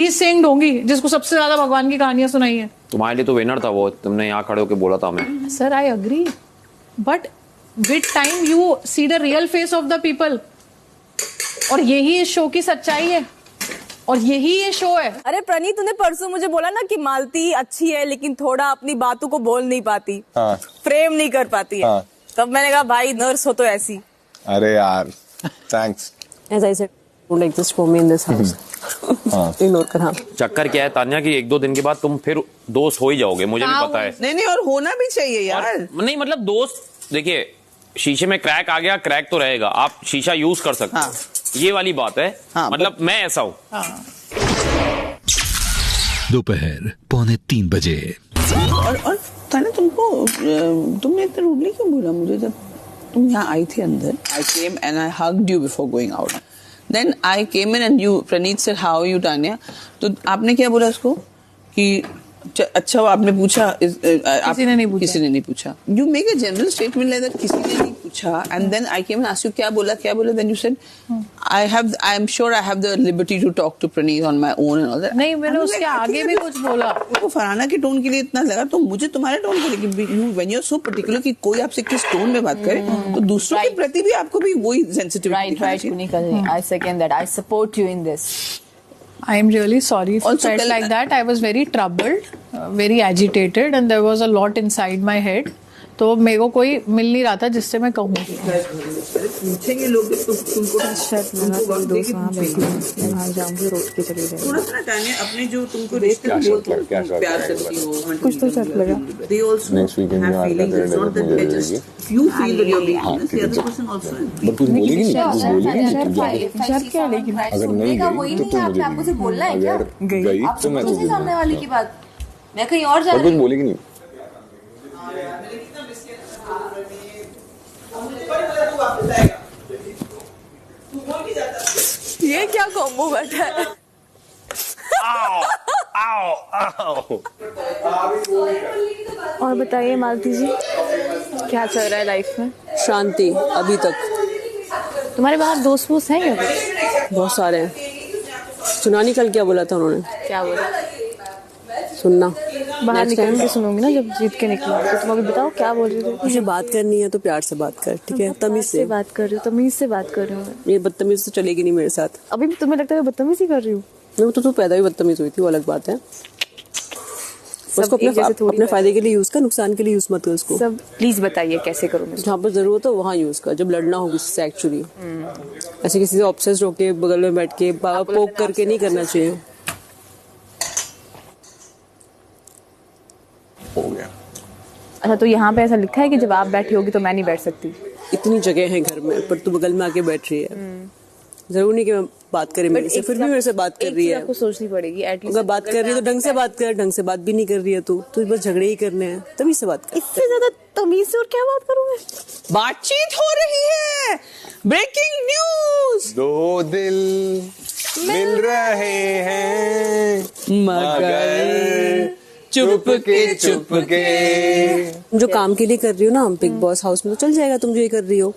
He's saying ढोंगी, जिसको सबसे ज्यादा भगवान की कहानियां सुनाई है। तुम्हारे लिए तो विनर था वो, तुमने यहाँ खड़े होकर बोला था हमें। Sir, I agree, but with time you see the real face of the people, और यही इस शो की सच्चाई है, और यही ये शो है। अरे प्रणीत, तूने परसों मुझे बोला ना कि मालती अच्छी है लेकिन थोड़ा अपनी बातों को बोल नहीं पाती, हाँ। फ्रेम नहीं कर पाती है, हाँ। तब मैंने कहा भाई नर्स हो तो ऐसी। अरे यार, thanks. As I said, don't exist for me in this house. Ignore कर। हाँ। चक्कर क्या है तान्या कि 1-2 दिन के बाद तुम फिर दोस्त हो ही जाओगे, मुझे भी पता है। नहीं और होना भी चाहिए यार। नहीं मतलब दोस्त, देखिए शीशे में क्रैक आ गया, क्रैक तो रहेगा, आप शीशा यूज कर सकते हैं, ये वाली बात है। मतलब मैं ऐसा हूँ। दोपहर 2:45 बजे। और तान्या, तुमने इतना रूडली क्यों बोला मुझे जब तुम यहाँ आई थी अंदर? I came and I hugged you before going out. Then I came in and you, Praneet said how are you Tanya, तो आपने क्या बोला उसको कि अच्छा वो आपने पूछा? किसी ने नहीं पूछा। You make a general statement like that, किसी ने नहीं पूछा, and then I came and asked you क्या बोला, then you said I am sure I have the liberty to talk to Praneet on my own and all that. नहीं, मैंने उसके आगे भी कुछ बोला। वो फरहाना के टोन के लिए इतना लगा, तो मुझे तुम्हारे टोन के लिए, when you are so particular कि कोई आपसे किस टोन में बात करे, तो दूसरों के प्रति भी आपको भी वही sensitivity. Right Kunika ji, I second that, I support you in this. I am really sorry if it felt like that. I was very troubled, very agitated, and there was a lot inside my head. तो मेरे को कोई मिल नहीं रहा था जिससे मैं कहूँ। पूछेंगे लोग तुमको रोड पे चले गए। थोड़ा सा तान्या, अपने जो तुमको रिश्ते प्यार करती हो, कुछ तो चट लगा। They also have feelings. It's not that they just you feel that you're being honest. The other person also. But कुछ बोलेगी नहीं, कुछ बोलेगी नहीं। शर्त क्या? लेकिन अगर नहीं गई तो तुम मुझे आपको से बोलना है क्या? गई तो मैं तुझे सामने वाले की बात, मैं कहीं और जा रही हूँ। कुछ बोलेगी नहीं। ये क्या कॉम्बो बैठा है? और बताइए मालती जी, क्या चल रहा है लाइफ में? शांति अभी तक। तुम्हारे बाहर दोस्त वोस्त हैं क्या? बहुत सारे हैं। सुना नहीं कल क्या बोला था उन्होंने? क्या बोला? सुनना बाहर निकल के सुनूंगी ना जब जीत के निकला। तो तुम अभी बताओ क्या बोल रहे थे? मुझे बात करनी है तो प्यार से बात कर, ठीक है? तमीज से बात कर रही हूँ, तमीज से बात कर रही हूँ। ये बदतमीज तो चलेगी नहीं मेरे साथ। अभी भी तुम्हें लगता है बदतमीजी कर रही हूँ? नहीं, तो तू पैदा भी बदतमीज हुई थी, वो अलग बात है। उसको अपने फायदे के लिए यूज कर, नुकसान के लिए यूज मत कर उसको। सब प्लीज बताइए कैसे करूँ मैं? जहाँ पर जरूरत हो वहाँ यूज कर, जब लड़ना हो किसी से। एक्चुअली ऐसे किसी से ऑब्सेस्ड होके बगल में बैठ के पोक करके नहीं करना चाहिए। हो गया। अच्छा, तो यहाँ पे ऐसा लिखा है कि जब आप बैठी होगी तो मैं नहीं बैठ सकती? इतनी जगह है घर में, पर तू बगल में आके बैठ रही है। जरूर नहीं कि मैं बात करें मेरे से, फिर भी मेरे से बात कर रही है। आपको सोचनी पड़ेगी एटलीस्ट। अगर बात कर रही है तो ढंग से बात कर, ढंग से बात भी नहीं कर रही है तू बस झगड़े ही करने हैं, तमीज से बात कर। इससे ज्यादा तमीज से और क्या बात करूँ मैं? बातचीत हो रही है। Breaking news. 2 दिल मिल रहे हैं मगर चुपके। जो काम के लिए कर रही हो ना बिग बॉस हाउस में, तो चल जाएगा तुम जो ये कर रही हो,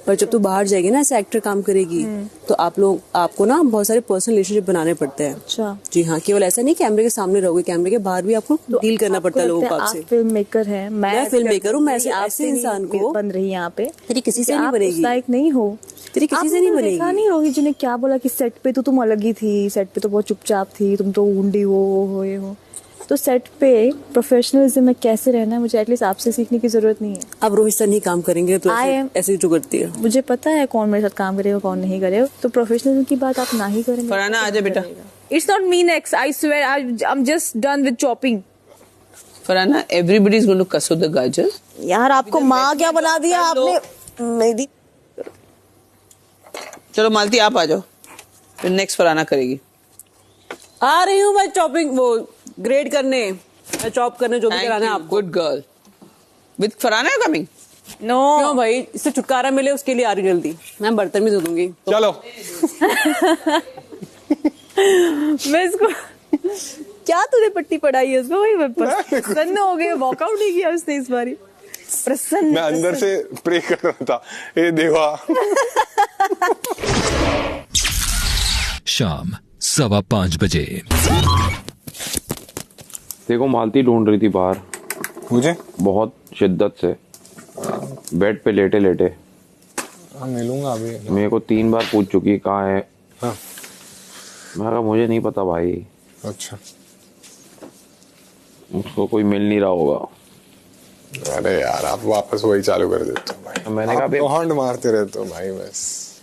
पर जब तू बाहर जाएगी ना, ऐसे एक्टर काम करेगी, तो आपको ना बहुत सारे पर्सनल रिलेशनशिप बनाने पड़ते हैं। अच्छा। जी हाँ, केवल ऐसा नहीं कैमरे के सामने रहोगे, कैमरे के बाहर भी आपको डील करना पड़ता है लोगों को। आपसे फिल्म मेकर है, मैं फिल्म मेकर हूँ, मैं ऐसे इंसान को बन रही यहाँ पे। तेरी किसी से नहीं बनेगी, लायक नहीं हो, तेरी किसी से नहीं बनेगी। नहीं होगी जिन्हें क्या बोला कि सेट पे तो तुम अलग ही थी, सेट पे तो बहुत चुपचाप थी, तुम तो ऊंडी हो ये हो। तो सेट पे प्रोफेशनलिज्म में कैसे रहना है, मुझे एटलीस्ट आपसे सीखने की जरूरत नहीं है। अब रोहित सर नहीं काम करेंगे तो ऐसे जो करती है। मुझे पता है कौन मेरे साथ काम करेगा कौन नहीं करेगा, तो प्रोफेशनलिज्म की बात आप ना ही करें। फरहाना आजा बेटा। It's not me next, I swear, I am just done with chopping. Farhana, everybody is going to cuss the gajar. यार आपको माँ क्या बना दिया आपने? मेरी चलो मालती आप आ जाओ, फिर नेक्स्ट फरहाना करेगी। आ रही हूँ मैं चॉपिंग, वो ग्रेड करने, चॉप करने, जो भी कराना है आपको। Good girl. With Farhana coming? No. क्यों भाई, इससे छुटकारा मिले उसके लिए आ रही जल्दी। मैं बर्तन भी धो दूंगी। चलो। मैं इसको क्या तूने पट्टी पढ़ाई है उसको? भाई मैं प्रसन्न हो गई, वॉकआउट नहीं किया उसने इस बारी। प्रसन्न। मैं अंदर से प्रे कर रहा था, हे देवा। शाम 5:15 बजे। देखो मालती ढूंढ रही थी बाहर मुझे बहुत शिद्दत से, बेड पे लेटे लेटे। हाँ मिलूंगा अभी। मेरे को 3 बार पूछ चुकी कहाँ है। हाँ। मैं कहा मुझे नहीं पता भाई, अच्छा उसको कोई मिल नहीं रहा होगा। अरे यार आप वापस वही चालू कर देते हो भाई। मैंने कहा आप तो हॉन्ड मारते रहते हो भाई बस।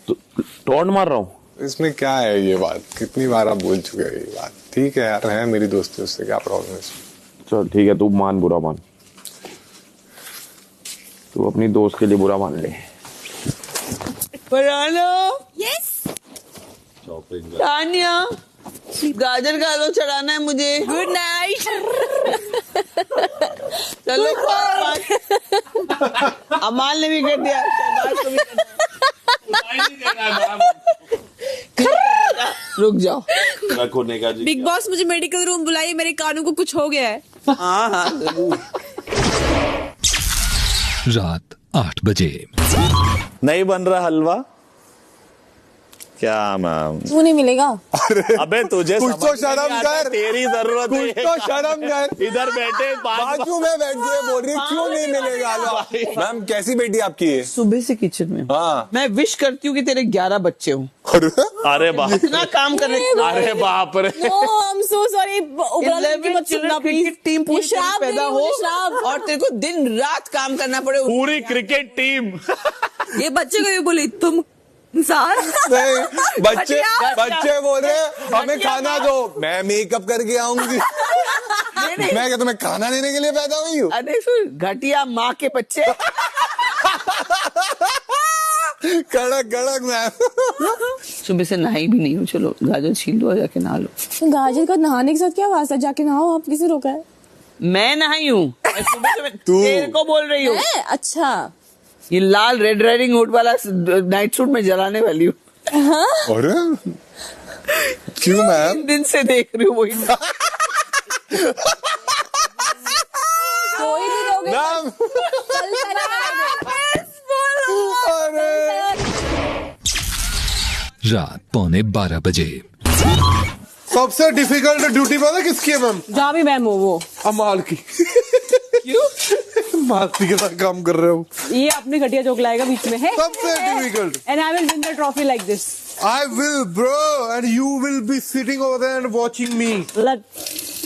टोन मार रहा हूँ। इसमें क्या है ये बात, कितनी बार आप बोल चुके हो ये बात। ठीक है यार, है मेरी दोस्ती, उससे क्या प्रॉब्लम है इसमें। चल ठीक है, तू मान बुरा मान, तू अपनी दोस्त के लिए बुरा मान ले। फरहाना, तानिया, गाजर का हलवा चढ़ाना है मुझे। Good night. चलो अमाल ने भी कर दिया, शहबाज को भी कर दिया। रुक जाओ। बिग बॉस मुझे मेडिकल रूम बुलाइए, मेरे कानों को कुछ हो गया है। हाँ हाँ जरूर। रात 8 बजे। नहीं बन रहा हलवा क्या मैम? क्यों नहीं मिलेगा? अबे तुझे कुछ तो शर्म कर, तेरी जरूरत है। कुछ तो शर्म कर। इधर बैठे बाजू में बैठ के बोल रही है, क्यों नहीं मिलेगा हलवा? मैम कैसी बेटी आपकी है? सुबह से किचन में। हाँ। मैं विश करती हूँ कि तेरे 11 बच्चे हों। अरे बाप, इतना काम करने अरे बाप रे। No, I'm so sorry. Team पूरी पैदा हो और तेरे को दिन रात काम करना पड़े। पूरी क्रिकेट टीम। ये बच्चे को ये बोली तुम इंसान। नहीं, बच्चे बोल रहे हैं हमें खाना दो, मैं मेकअप करके आऊंगी। मैं क्या तुम्हें खाना देने के लिए पैदा हुई हूँ? अरे घटिया माँ के बच्चे। कड़क कड़क मैम। सुबह से नहाई भी नहीं हूँ। चलो गाजर छील लो और जाके नहा लो। तो गाजर का नहाने के साथ क्या वास्ता? जाके नहाओ, आप किसे रोका है? मैं नहाई हूँ, सुबह से तेरे को बोल रही हूँ। अच्छा, ये लाल रेड राइडिंग हुड वाला नाइट सूट में जलाने वाली हूँ। अरे क्यों मैम? दिन से देख रही हूँ वही। कोई भी रोगे मैम कल रात 11:45 बजे। सबसे डिफिकल्ट ड्यूटी पता किसकी है मैम? जहाँ भी मैम हो वो अमाल की। क्यों? मास्ती के साथ काम कर रहे हो। ये अपनी घटिया जोक लाएगा बीच में है। सबसे difficult. And I will win the trophy like this. I will bro and you will be sitting over there and watching me.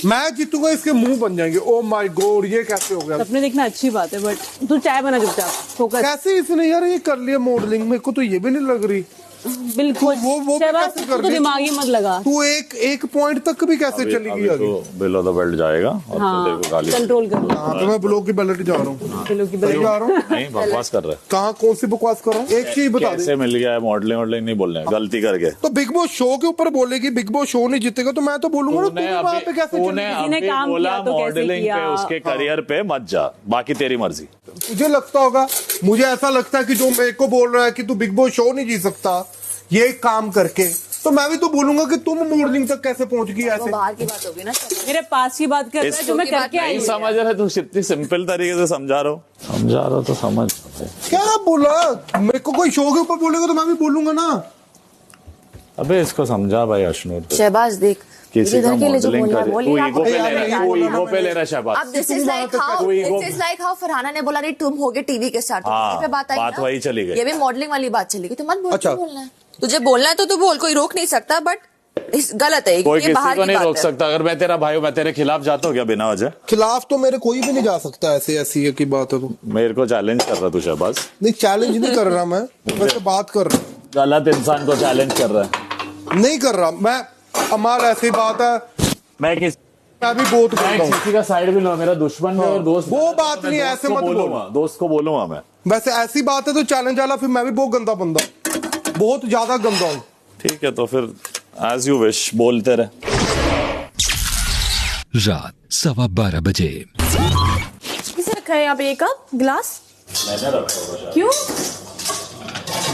मैं जीतूंगा, इसके मुंह बन जाएंगे। ओ माय गॉड, ये कैसे हो गया? सपने देखना अच्छी बात है, बट तू चाय बना चुपचाप, फोकस। कैसे इसने यार ये कर लिया मॉडलिंग? मेरे को तो ये भी नहीं लग रही। बिल्कुल वो शहबाज, कैसे कर तू ली? दिमागी मत लगा। तू एक पॉइंट तक भी कैसे चली गई आगे? बिलो द बेल्ट जाएगा और हाँ, तेरे को गाली। कंट्रोल कर लो। हाँ तो मैं ब्लॉक की बैलेट जा रहा हूँ। सही जा रहा हूँ। नहीं बकवास कर रहे। कहाँ कौन सी बकवास कर रहा हूँ? एक चीज बता दे। कैसे मिल गया है? मॉडलिंग वॉडलिंग नहीं बोलने, गलती करके। तो बिग बॉस शो के ऊपर बोलेगी, बिग बॉस शो नहीं जीतेगा तो मैं तो बोलूंगा ना, तू वहाँ पे कैसे चली तूने किसी ने अभी काम बोला किया तो कैसे मॉडलिंग किया? पे, उसके करियर पे मत जा, बाकी तेरी मर्जी। तुझे लगता होगा, मुझे ऐसा लगता है कि जो मेरे को बोल रहा है कि तू बिग बॉस शो नहीं जीत सकता ये काम करके, तो मैं भी तो बोलूंगा कि तुम मॉडलिंग तक कैसे पहुंच गई ऐसे। बाहर की बात होगी ना। मेरे पास की बात कर रहा है जो मैं करके आई नहीं हूँ। समझ रहे तू, इतनी सिंपल तरीके से समझा रहा हो तो समझ। क्या बोला? मेरे को कोई शो के ऊपर बोलेगा तो मैं भी बोलूंगा ना। अबे इसको समझा भाई अश्नूर। शहबाज देख, किसी का मॉडलिंग कर, तू ईगो पे ले यार, रहा है, तू ईगो पे ले रहा है शहबाज। अब this is like how, this is like how Farhana ने बोला नहीं तुम होगे टीवी के स्टार, हाँ, पे बात आई बात ना? वही चली गई। ये भी मॉडलिंग वाली बात चली गई, तो मत बोल। अच्छा। बोलना है तुझे, बोलना है तो तू बोल, कोई रोक नहीं सकता, बट गलत है कोई ये, किसी बाहर को की नहीं बात रोक है। सकता। अगर मैं तेरा भाई हूं, मैं तेरे खिलाफ जाता हूँ क्या बिना वजह? खिलाफ तो मेरे कोई भी नहीं जा सकता, ऐसे ऐसी की बात है तो। मेरे को चैलेंज कर रहा तू शहबाज। नहीं चैलेंज नहीं कर रहा मैं, वैसे बात कर रहा हूँ। गलत इंसान को चैलेंज कर रहा है। नहीं कर रहा मैं। अमाल ऐसी बात है, मैं भी बहुत करता हूँ। किसी का साइड भी लो, मेरा दुश्मन है और दोस्त। वो बात नहीं, ऐसे मत बोलो। दोस्त को बोलूंगा मैं। वैसे ऐसी बात है तो चैलेंज वाला, फिर मैं भी बहुत गंदा बंदा, बहुत ज्यादा गंदा हूँ। ठीक है तो फिर एज यू विश, बोलते रहे। रात 12:15 बजे। किसे रखा है यहाँ पे एक कप गिलास? मैंने रखा। क्यों?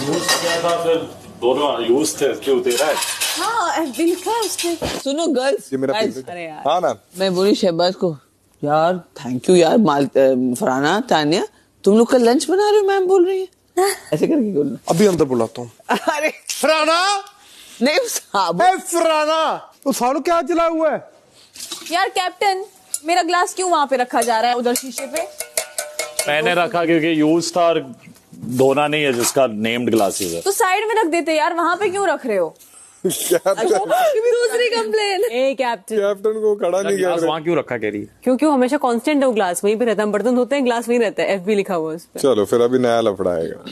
यूज किया था, फिर दोनों यूज थे, क्यों तेरा है? हाँ बिल का उसने। सुनो गर्ल्स, ये मेरा अरे यार, हाँ मैम। मैं बोली शहबाज को, यार थैंक यू यार, फरहाना तानिया तुम लोग का लंच बना रहे हो, मैम बोल रही है। ऐसे करके बोलना। अभी अंदर बुलाता हूँ। अरे फरहाना, नहीं साबुन फराना तो सालू क्या चला हुआ है? यार कैप्टन, मेरा ग्लास क्यों वहां पे रखा जा रहा है उधर शीशे पे? मैंने रखा क्योंकि यूज था और धोना नहीं है, जिसका नेम्ड ग्लासेस है। तो साइड में रख देते यार, वहां पे क्यों रख रहे हो? दूसरी कंप्लेन। ए कैप्टन को खड़ा नहीं ग्लास कर वहां क्यों रखा कह रही है? क्यों हमेशा कांस्टेंट है वो ग्लास वहीं पे रहता है, बर्तन धोते हैं ग्लास वहीं रहता है, एफबी लिखा हुआ है उस पे। चलो फिर अभी नया लफड़ा आएगा।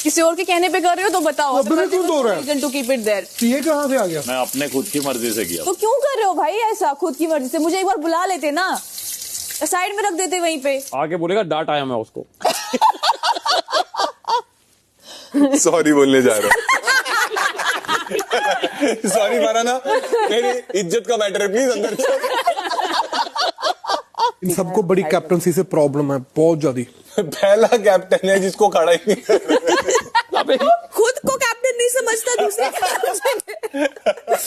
किसी और के कहने पे कर रहे हो तो बताओ। अपने क्यों धो रहा है? To keep it there. ये कहाँ से आ गया? मैं अपने खुद की मर्जी से किया। तो क्यों कर रहे हो भाई ऐसा खुद की मर्जी से? मुझे एक बार बुला लेते ना, साइड में रख देते वहीं पे। आगे बोलेगा डांट आया मैं उसको। सॉरी बोलने जा रहा हूँ। सॉरी फराना, मेरी इज्जत का मैटर है, प्लीज अंदर चलो। इन सबको बड़ी कैप्टनसी से प्रॉब्लम है, बहुत ज्यादा। पहला कैप्टन है जिसको खड़ा ही नहीं खुद को कैप्टन नहीं समझता, दूसरे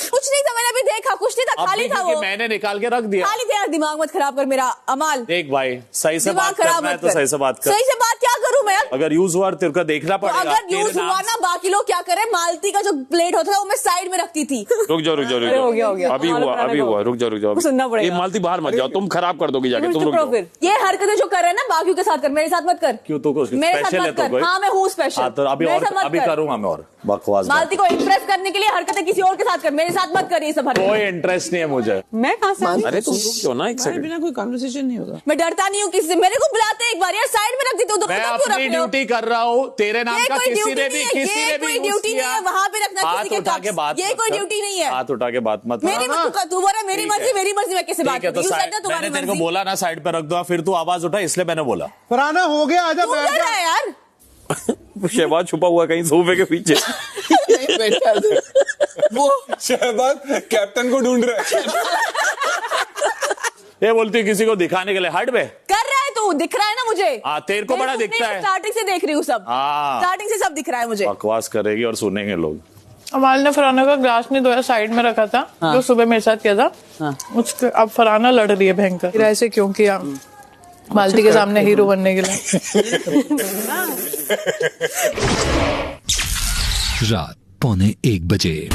कुछ नहीं था, मैंने अभी देखा, कुछ नहीं था, खाली था वो। मैंने निकाल के रख दिया। खाली था यार, दिमाग मत खराब कर मेरा अमाल। देख भाई, सही से दिमाग बात खराब करना है मत तो कर। सही से बात कर। सही से बात क्या करूं मैं? अगर यूज हुआ तेरे को देखना तो पड़ेगा। अगर यूज हुआ ना, बाकी लोग क्या करें, मालती का जो प्लेट होता था वो मैं साइड में रखती थी। रुक जाओ हो गया। अभी हुआ रुक जाओ सुनना पड़ेगा। ये मालती बाहर मत जाओ, तुम खराब कर दोगी जाके। तुम रुक जाओ। ये हरकतें जो कर रहे हैं ना बाकियों के साथ कर, मेरे साथ मत कर। क्यों तो मेरे साथ मत कर। हाँ मैं हूँ स्पेशल। तो अभी करूंगा मैं और बकवास। मालती को इम्प्रेस करने के लिए हरकतें किसी और के साथ कर, मेरे साथ मत कर ये सब हरकतें। कोई इंटरेस्ट नहीं है मुझे। मैं कहाँ से? अरे तुम रुक जाओ ना एक हमारे सेकंड। बिना कोई कन्वर्सेशन नहीं होगा। मैं डरता नहीं हूँ किसी से, मेरे को बुलाते एक बार यार, साइड में रख देते हो तो मैं क्यों रख अपनी रहे हो? ड्यूटी कर रहा हूँ, तेरे नाम ये का कोई किसी ड्यूटी ने नहीं भी है, ये कोई ड्यूटी नहीं है, वहाँ पे रखना हाथ किसी के उठा के कप्स। बात ये मत कोई कर। ड्यूटी नहीं है। हाथ उठा के बात मत मेरी कर। तू बोल रहा है मेरी ठीक है। मर्जी मैं कैसे बात ठीक है, तो करती हूँ? साइड तुम्हारी मैंने तेरे को मर्जी। बोला ना साइड पे रख दो, फिर तू आवाज उठा इसलिए मैंने बोला। फराना हो गया, आजा क्यों बैठ कर जा। रहा है यार? शहबाज छुपा हुआ कहीं सोफे के पीछे। नहीं बैठा वो शहबाज कैप्टन को ढूंढ रहा है। ये बोलती है किसी को दिखाने के लिए, हट बे। कर रहा है तू, दिख रहा है ना मुझे। हाँ, तेरे को बड़ा दिखता है। स्टार्टिंग से देख रही हूँ सब। हाँ। स्टार्टिंग से सब दिख रहा है मुझे। बकवास करेगी और सुनेंगे लोग। अमाल ने फराना का ग्लास नहीं धोया, साइड में रखा था। जो सुबह मेरे साथ किया था उसके, अब फराना लड़ रही है भयंकर। फिर ऐसे क्यों किया? मालती के सामने हीरो बनने के लिए। रात 1:45 बजे।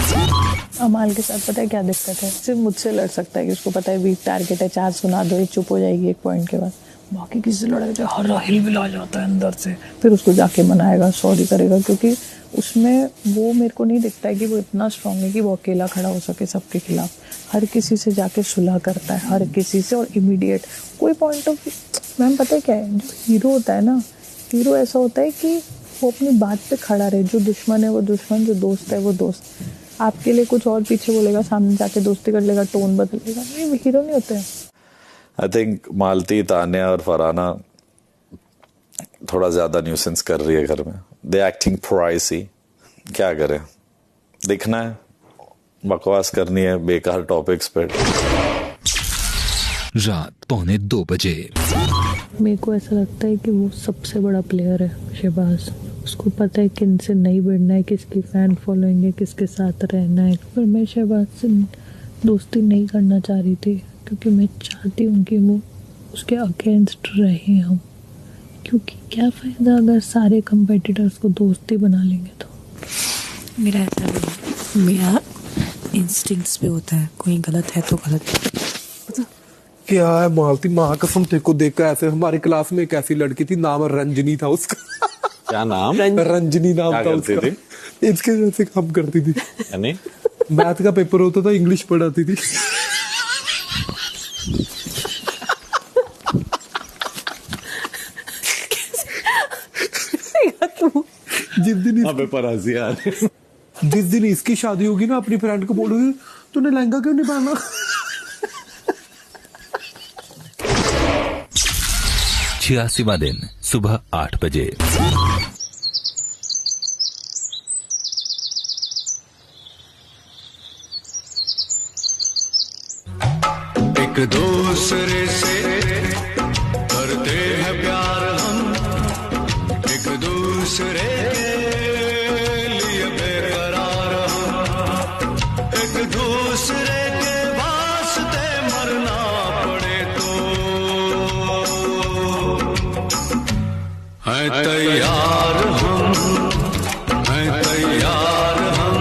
अमाल के साथ पता है क्या दिक्कत है? सिर्फ मुझसे लड़ सकता है कि उसको पता है वीक टारगेट है, 4 सुना दो, ये चुप हो जाएगी एक पॉइंट के बाद। बाकी किसी से लड़ाई तो हर हिल बिला जाता है अंदर से, फिर उसको जाके मनाएगा, सॉरी करेगा, क्योंकि उसमें वो मेरे को नहीं दिखता है कि वो इतना स्ट्रांग है कि वो अकेला खड़ा हो सके सबके खिलाफ। हर किसी से जाके सुलह करता है, हर किसी से, और इमीडिएट कोई पॉइंट ऑफ मैम पता है क्या है, जो हीरो होता है ना, हीरो ऐसा होता है कि वो अपनी बात पे खड़ा रहे। जो दुश्मन है वो दुश्मन, जो दोस्त है वो दोस्त। आपके लिए कुछ और पीछे बोलेगा, सामने जाके दोस्ती कर लेगा, टोन बदलेगा। ये हीरो नहीं होते हैं। आई थिंक मालती, तान्या और फराना थोड़ा ज्यादा न्यूसेंस कर रही है घर में। दे एक्टिंग प्राइसी। क्या करें, दिखना है, बकवास करनी है बेकार टॉपिक्स पे। रात 1:45 बजे। मेरे को ऐसा लगता है कि वो सबसे बड़ा प्लेयर है शहबाज। उसको पता है किन से नहीं भिड़ना है, किसकी फैन फॉलोइंग है, किसके साथ रहना है। पर मैं शहबाज से दोस्ती नहीं करना चाह रही थी, क्योंकि मैं चाहती हूँ कि वो उसके अगेंस्ट रहे हम। क्योंकि क्या फ़ायदा अगर सारे कंपेटिटर्स को दोस्ती बना लेंगे तो। मेरा ऐसा नहीं, मेरा इंस्टिंक्ट्स पे होता है, कोई गलत है तो गलत। क्या है मालती, माँ कसम तेरे को देखकर ऐसे। हमारी क्लास में एक ऐसी लड़की थी, नाम रंजनी था उसका। क्या नाम? रंजनी नाम था उसका। इसके जैसे काम करती थी, यानी मैथ का पेपर होता था, इंग्लिश पढ़ाती थी। जिस दिन इसकी शादी होगी ना, अपनी फ्रेंड को बोलोगी तूने लहंगा क्यों नहीं पहना। 86वां दिन सुबह 8 बजे। एक दूसरे से करते हैं प्यार हम, एक दूसरे के लिए बेकरार हम, एक दूसरे के वास्ते मरना पड़े तो हैं तैयार हम, हैं तैयार हम।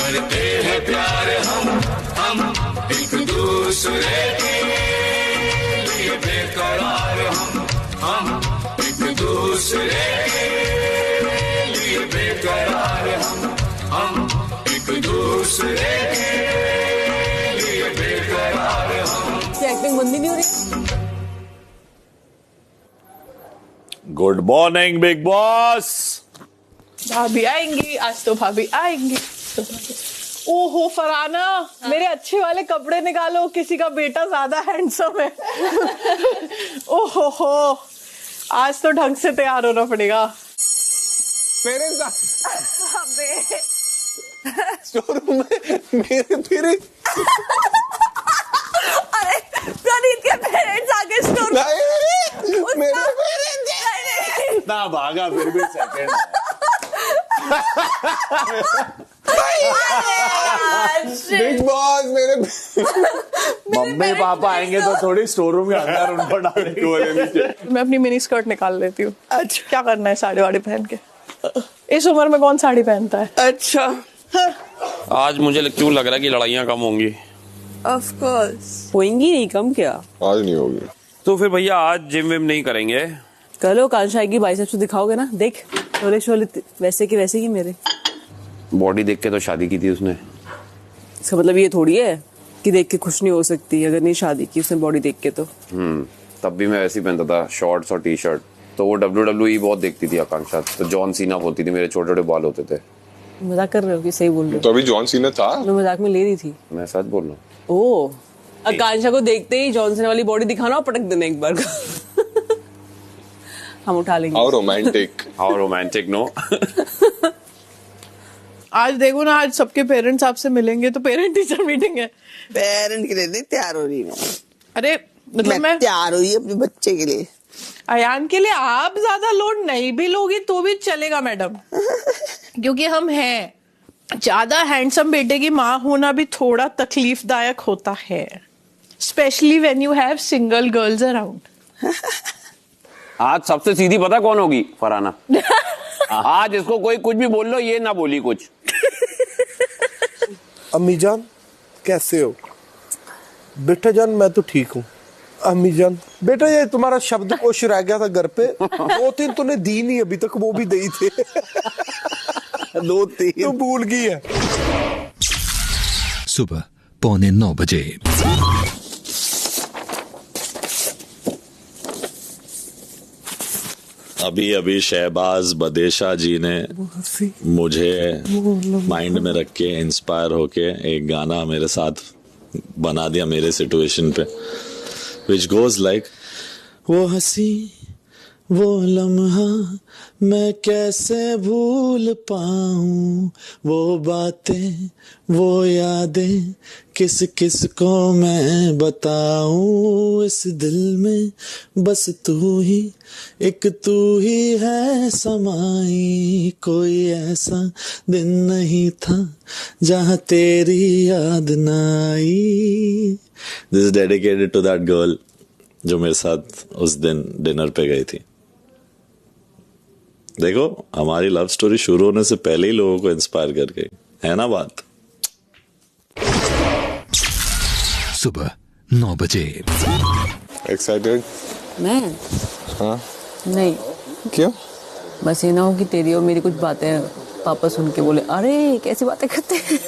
करते हैं प्यार हम एक दूसरे के लिए बेकरार हम एक दूसरे के लिए बेकरार हम एक दूसरे के लिए बेकरार हम। एक्टिंग बंदी नहीं हो रही। Good morning big boss. भाभी आएंगी आज, तो भाभी आएंगी। ओहो फराना, मेरे अच्छे वाले कपड़े निकालो, किसी का बेटा ज्यादा हैंडसम है। ओहो हो, आज तो ढंग से तैयार होना पड़ेगा। शोरूम में मेरे अरे प्रणीत के पेरेंट्स आगे स्टोर मेरे पेरेंट्स ना भागा फिर भी सेकंड। बिग बॉस मेरे मम्मी पापा आएंगे तो थोड़ी स्टोर रूम के अंदर उनको डालेंगे। मैं अपनी मिनी स्कर्ट निकाल लेती हूँ। अच्छा क्या करना है साड़ी वाड़ी पहन के? इस उम्र में कौन साड़ी पहनता है? अच्छा आज मुझे क्यों लग रहा है कि लड़ाइयाँ कम होंगी। ऑफ कोर्स होंगी, नहीं कम क्या? आज नहीं होगी। तो फिर भैया आज जिम विम नहीं करेंगे? कल कांश आएगी, बाइसेप्स दिखाओगे ना, देख शोले शोले वैसे के मेरे। बॉडी देख के तो शादी की थी उसने। इसका मतलब ये थोड़ी है कि देख के खुश नहीं हो सकती अगर नहीं शादी की उसने बॉडी देख के तो। तब भी मैं ऐसे ही पहनता था, शॉर्ट्स और टी शर्ट। तो वो WWE बहुत देखती थी आकांक्षा, तो जॉन सीना बोलती थी मेरे छोटे छोटे बाल होते थे। मजाक कर रहे हो कि सही बोल रहे हो? तो अभी जॉन सीना था, मैं मजाक में ले रही थी। मैं सच बोल रहा हूँ। ओ आकांक्षा को देखते ही जॉनसन वाली बॉडी दिखाना और पटक देना एक बार हम उठा लेंगे। How romantic no. आज देखो ना, आज सबके पेरेंट्स आपसे मिलेंगे, तो पेरेंट टीचर मीटिंग है। पेरेंट के लिए तैयार हो रही है। अरे मतलब मैं तैयार हो रही है अपने बच्चे के लिए। अयान के लिए आप ज्यादा लोड नहीं भी लोगी तो भी चलेगा मैडम, क्योंकि हम हैं। ज्यादा हैंडसम बेटे की माँ होना भी थोड़ा तकलीफदायक होता है, specially when you have single girls around. आज सबसे सीधी पता कौन होगी? फराना। आज इसको कोई कुछ भी बोल लो, ये ना बोली कुछ। अम्मी जान कैसे हो? बेटा जान मैं तो ठीक हूँ। अम्मी जान बेटा ये तुम्हारा शब्दकोश रह गया था घर पे, 2-3 तूने दी नहीं अभी तक, वो भी दे थे। 2-3 तो भूल गई है। सुबह 8:45 बजे। अभी शहबाज बदेशा जी ने मुझे माइंड में रख के इंस्पायर होके एक गाना मेरे साथ बना दिया मेरे सिचुएशन पे, which goes like, वो हंसी वो लम्हा मैं कैसे भूल पाऊं, वो बातें वो यादें किस किस को मैं बताऊं, इस दिल में बस तू ही एक तू ही है समाई, कोई ऐसा दिन नहीं था जहां तेरी याद ना आई। This is dedicated to that girl जो मेरे साथ उस दिन डिनर पे गई थी। देखो हमारी लव स्टोरी शुरू होने से पहले ही लोगों को इंस्पायर कर गई है ना बात। सुबह 9 बजे। एक्साइटेड? मैं हाँ नहीं, क्यों? बस ये ना हो कि तेरी और मेरी कुछ बातें पापा सुन के बोले अरे कैसी बातें करते हैं।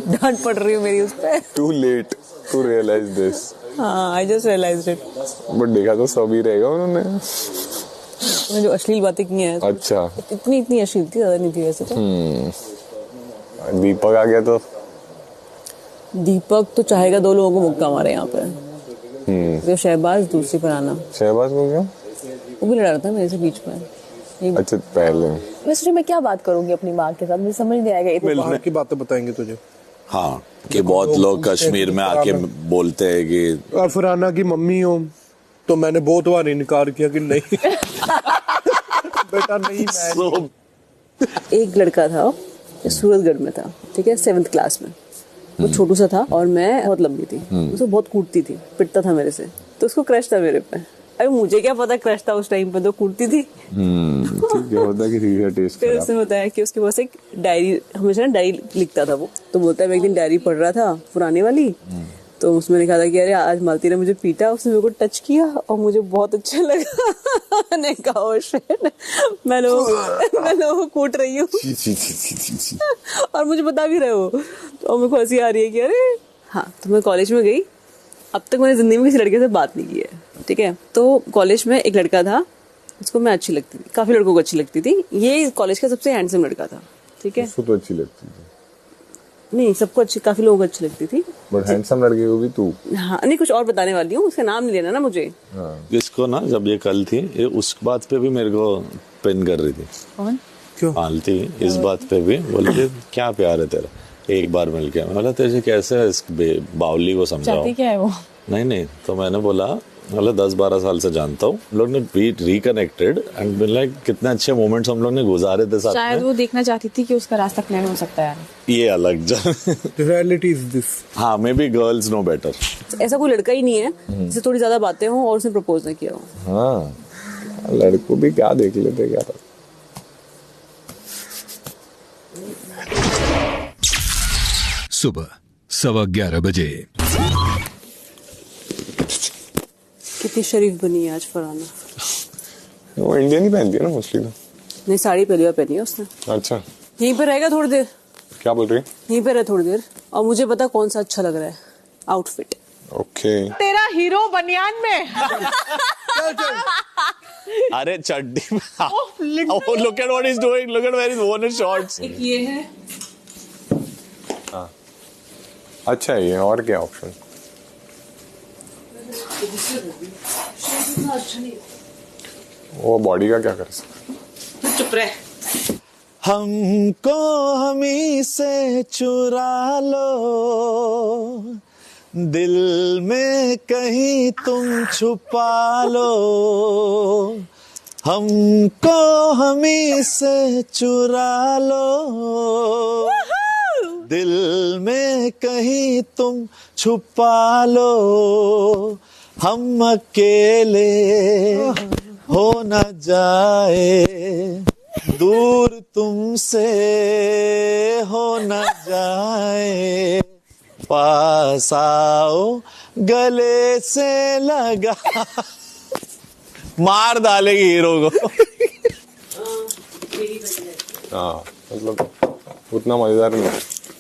डांट पड़ रही है मेरी उस पर। Too late to realize this. हाँ I just realized it. But देखा तो सभी रहेगा उन्होंने जो अश्लील बातें की हैं। अच्छा इतनी अश्लील थी, ज्यादा नहीं थी वैसे तो। दीपक आ गया तो दीपक तो चाहेगा 2 लोगों को मुक्का मारे यहाँ पे। तो शहबाज दूसरी फराना। शहबाज को क्या? वो भी लड़ा था मेरे से बीच में। अच्छा पहले वैसे मैं क्या बात करूंगी अपनी माँ के साथ, मुझे समझ नहीं आएगा। बाहर की बातें बताएंगे तुझे। हाँ कि बहुत लोग कश्मीर में आके बोलते हैं कि और फराना की मम्मी हो, तो मैंने बहुत बार इनकार किया कि नहीं बेटा नहीं मैं। एक लड़का था सूरतगढ़ में था, ठीक है, 7th क्लास में। वो छोटू सा था और मैं बहुत लंबी थी। उसको बहुत कूटती थी, पिटता था मेरे से, तो उसको क्रश था मेरे पे। अरे मुझे क्या पता क्रश था उस टाइम पे, तो कूटती थी। ठीक है, होता कि ठीक है, टेस्ट फिर उसने बताया कि उसके पास एक डायरी, हमेशा ना डायरी लिखता था वो, तो बोलता है मैं एक दिन डायरी पढ़ रहा था पुरानी वाली, तो उसमें लिखा था कि अरे आज मालती ने मुझे पीटा, उसने मेरे को टच किया और मुझे बहुत अच्छा लगा। मैंने कहा ओ शिट, मैं लोगों को कूट रही हूँ और मुझे बता भी रहे हो, और मेरे को हंसी आ रही है कि अरे हाँ। तो मैं कॉलेज में गई, अब तक मैंने जिंदगी में किसी लड़के से बात नहीं की है, ठीक है। तो कॉलेज में एक लड़का था, उसको मैं अच्छी लगती थी, काफी लड़कों को अच्छी लगती थी, ये कॉलेज का सबसे हैंडसम लड़का था, ठीक है। उसको तो अच्छी लगती थी, नहीं सबको अच्छी, काफी लोगों को अच्छी लगती थी, बट हैंडसम लड़के को भी तू। हाँ नहीं, कुछ और बताने वाली हूँ, उसका नाम नहीं लेना ना मुझे। इसको ना जब ये कल थी, ये उस बात पे भी मेरे को पिन कर रही थी। कौन? क्यों? मालती इस बात पे भी बोलती क्या प्यार है तेरा, एक बार मिल के। मतलब तेरे कैसे इस बावली को समझाओ, क्या है वो? नहीं तो मैंने बोला मतलब 10-12 साल से जानता हूँ, हम लोग ने रिकनेक्टेड एंड लाइक कितने अच्छे मोमेंट्स हम लोग ने गुजारे थे साथ में। शायद वो देखना चाहती थी कि उसका रास्ता क्लियर हो सकता है। ये अलग रियलिटी इज दिस। हाँ, maybe girls no better. ऐसा कोई लड़का ही नहीं है जिससे थोड़ी ज्यादा बातें हो और उसने प्रपोज ना किया हो। हाँ, लड़कों भी क्या देख लेते क्या था। सुबह 11:15 बजे। कितनी शरीफ बनी है आज फरहाना। वो इंडियन ही पहनती है ना मोस्टली तो। नहीं, साड़ी पहली बार पहनी है उसने। अच्छा, यहीं पर रहेगा थोड़ी देर। क्या बोल रही है? यहीं पर रहे थोड़ी देर, और मुझे पता कौन सा अच्छा लग रहा है आउटफिट। ओके। तेरा हीरो बनियान में। अरे चड्डी में। Oh, look at what he's doing. Look at where he's worn his shorts. एक ये है। हाँ, अच्छा है ये। और क्या ऑप्शन? वो बॉडी का क्या कर सकते? चुप रहे। हमको हमी से चुरा लो, दिल में कहीं तुम छुपा लो। हमको हमी से चुरा लो, दिल में कहीं तुम छुपा लो। हम अकेले हो न जाए, दूर तुमसे हो न जाए। पास आओ गले से लगा। मार डालेगी हीरो को। हाँ, मतलब उतना मजेदार नहीं।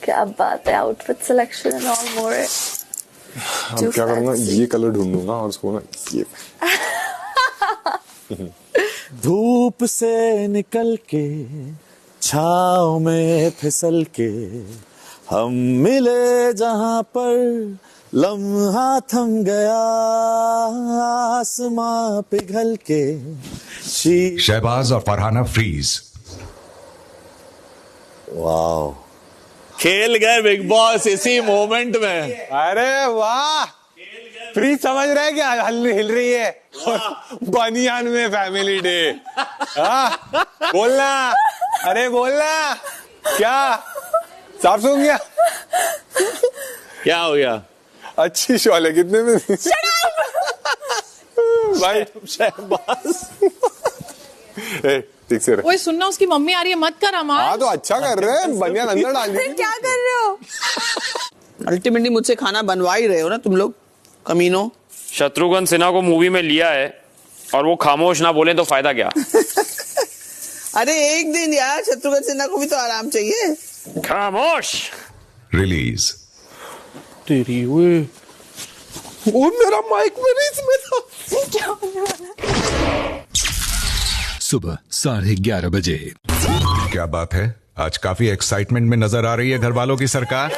क्या बात है, outfit selection and all more. अब क्या करूँगा, ये कलर ढूंढूंगा और उसको ना ये। धूप से निकल के छाँव में फिसल के, हम मिले जहां पर लम्हा थम गया, आसमां पिघल के। शहबाज और फरहाना फ्रीज। वाह, खेल गए बिग बॉस इसी मोमेंट में। अरे वाह, फ्री समझ रहे क्या? हिल रही है बनियान में फैमिली डे। बोलना, अरे बोलना, क्या साफ सुन गया? क्या हो गया? अच्छी शॉल है, कितने में? भाई शहबाज ठीक से रहे। ओए सुनना, उसकी मम्मी आ रही है, मत कर अमान। हाँ तो अच्छा कर रहे हैं, बनियान अंदर डाल दी। क्या कर रहे हो? अल्टीमेटली मुझसे खाना बनवा ही रहे हो ना तुम लोग, कमीनों। शत्रुघ्न सिन्हा को मूवी में लिया है और वो खामोश ना बोले तो फायदा क्या? अरे एक दिन यार, शत्रुघ्न सिन्हा को भी तो आराम चाहिए। खामोश। रिलीज। तेरी वो मेरा माइक मेरे इसमें था। क्या होने वाला है? सुबह 11:30 बजे। क्या बात है, आज काफी एक्साइटमेंट में नजर आ रही है घर वालों की सरकार।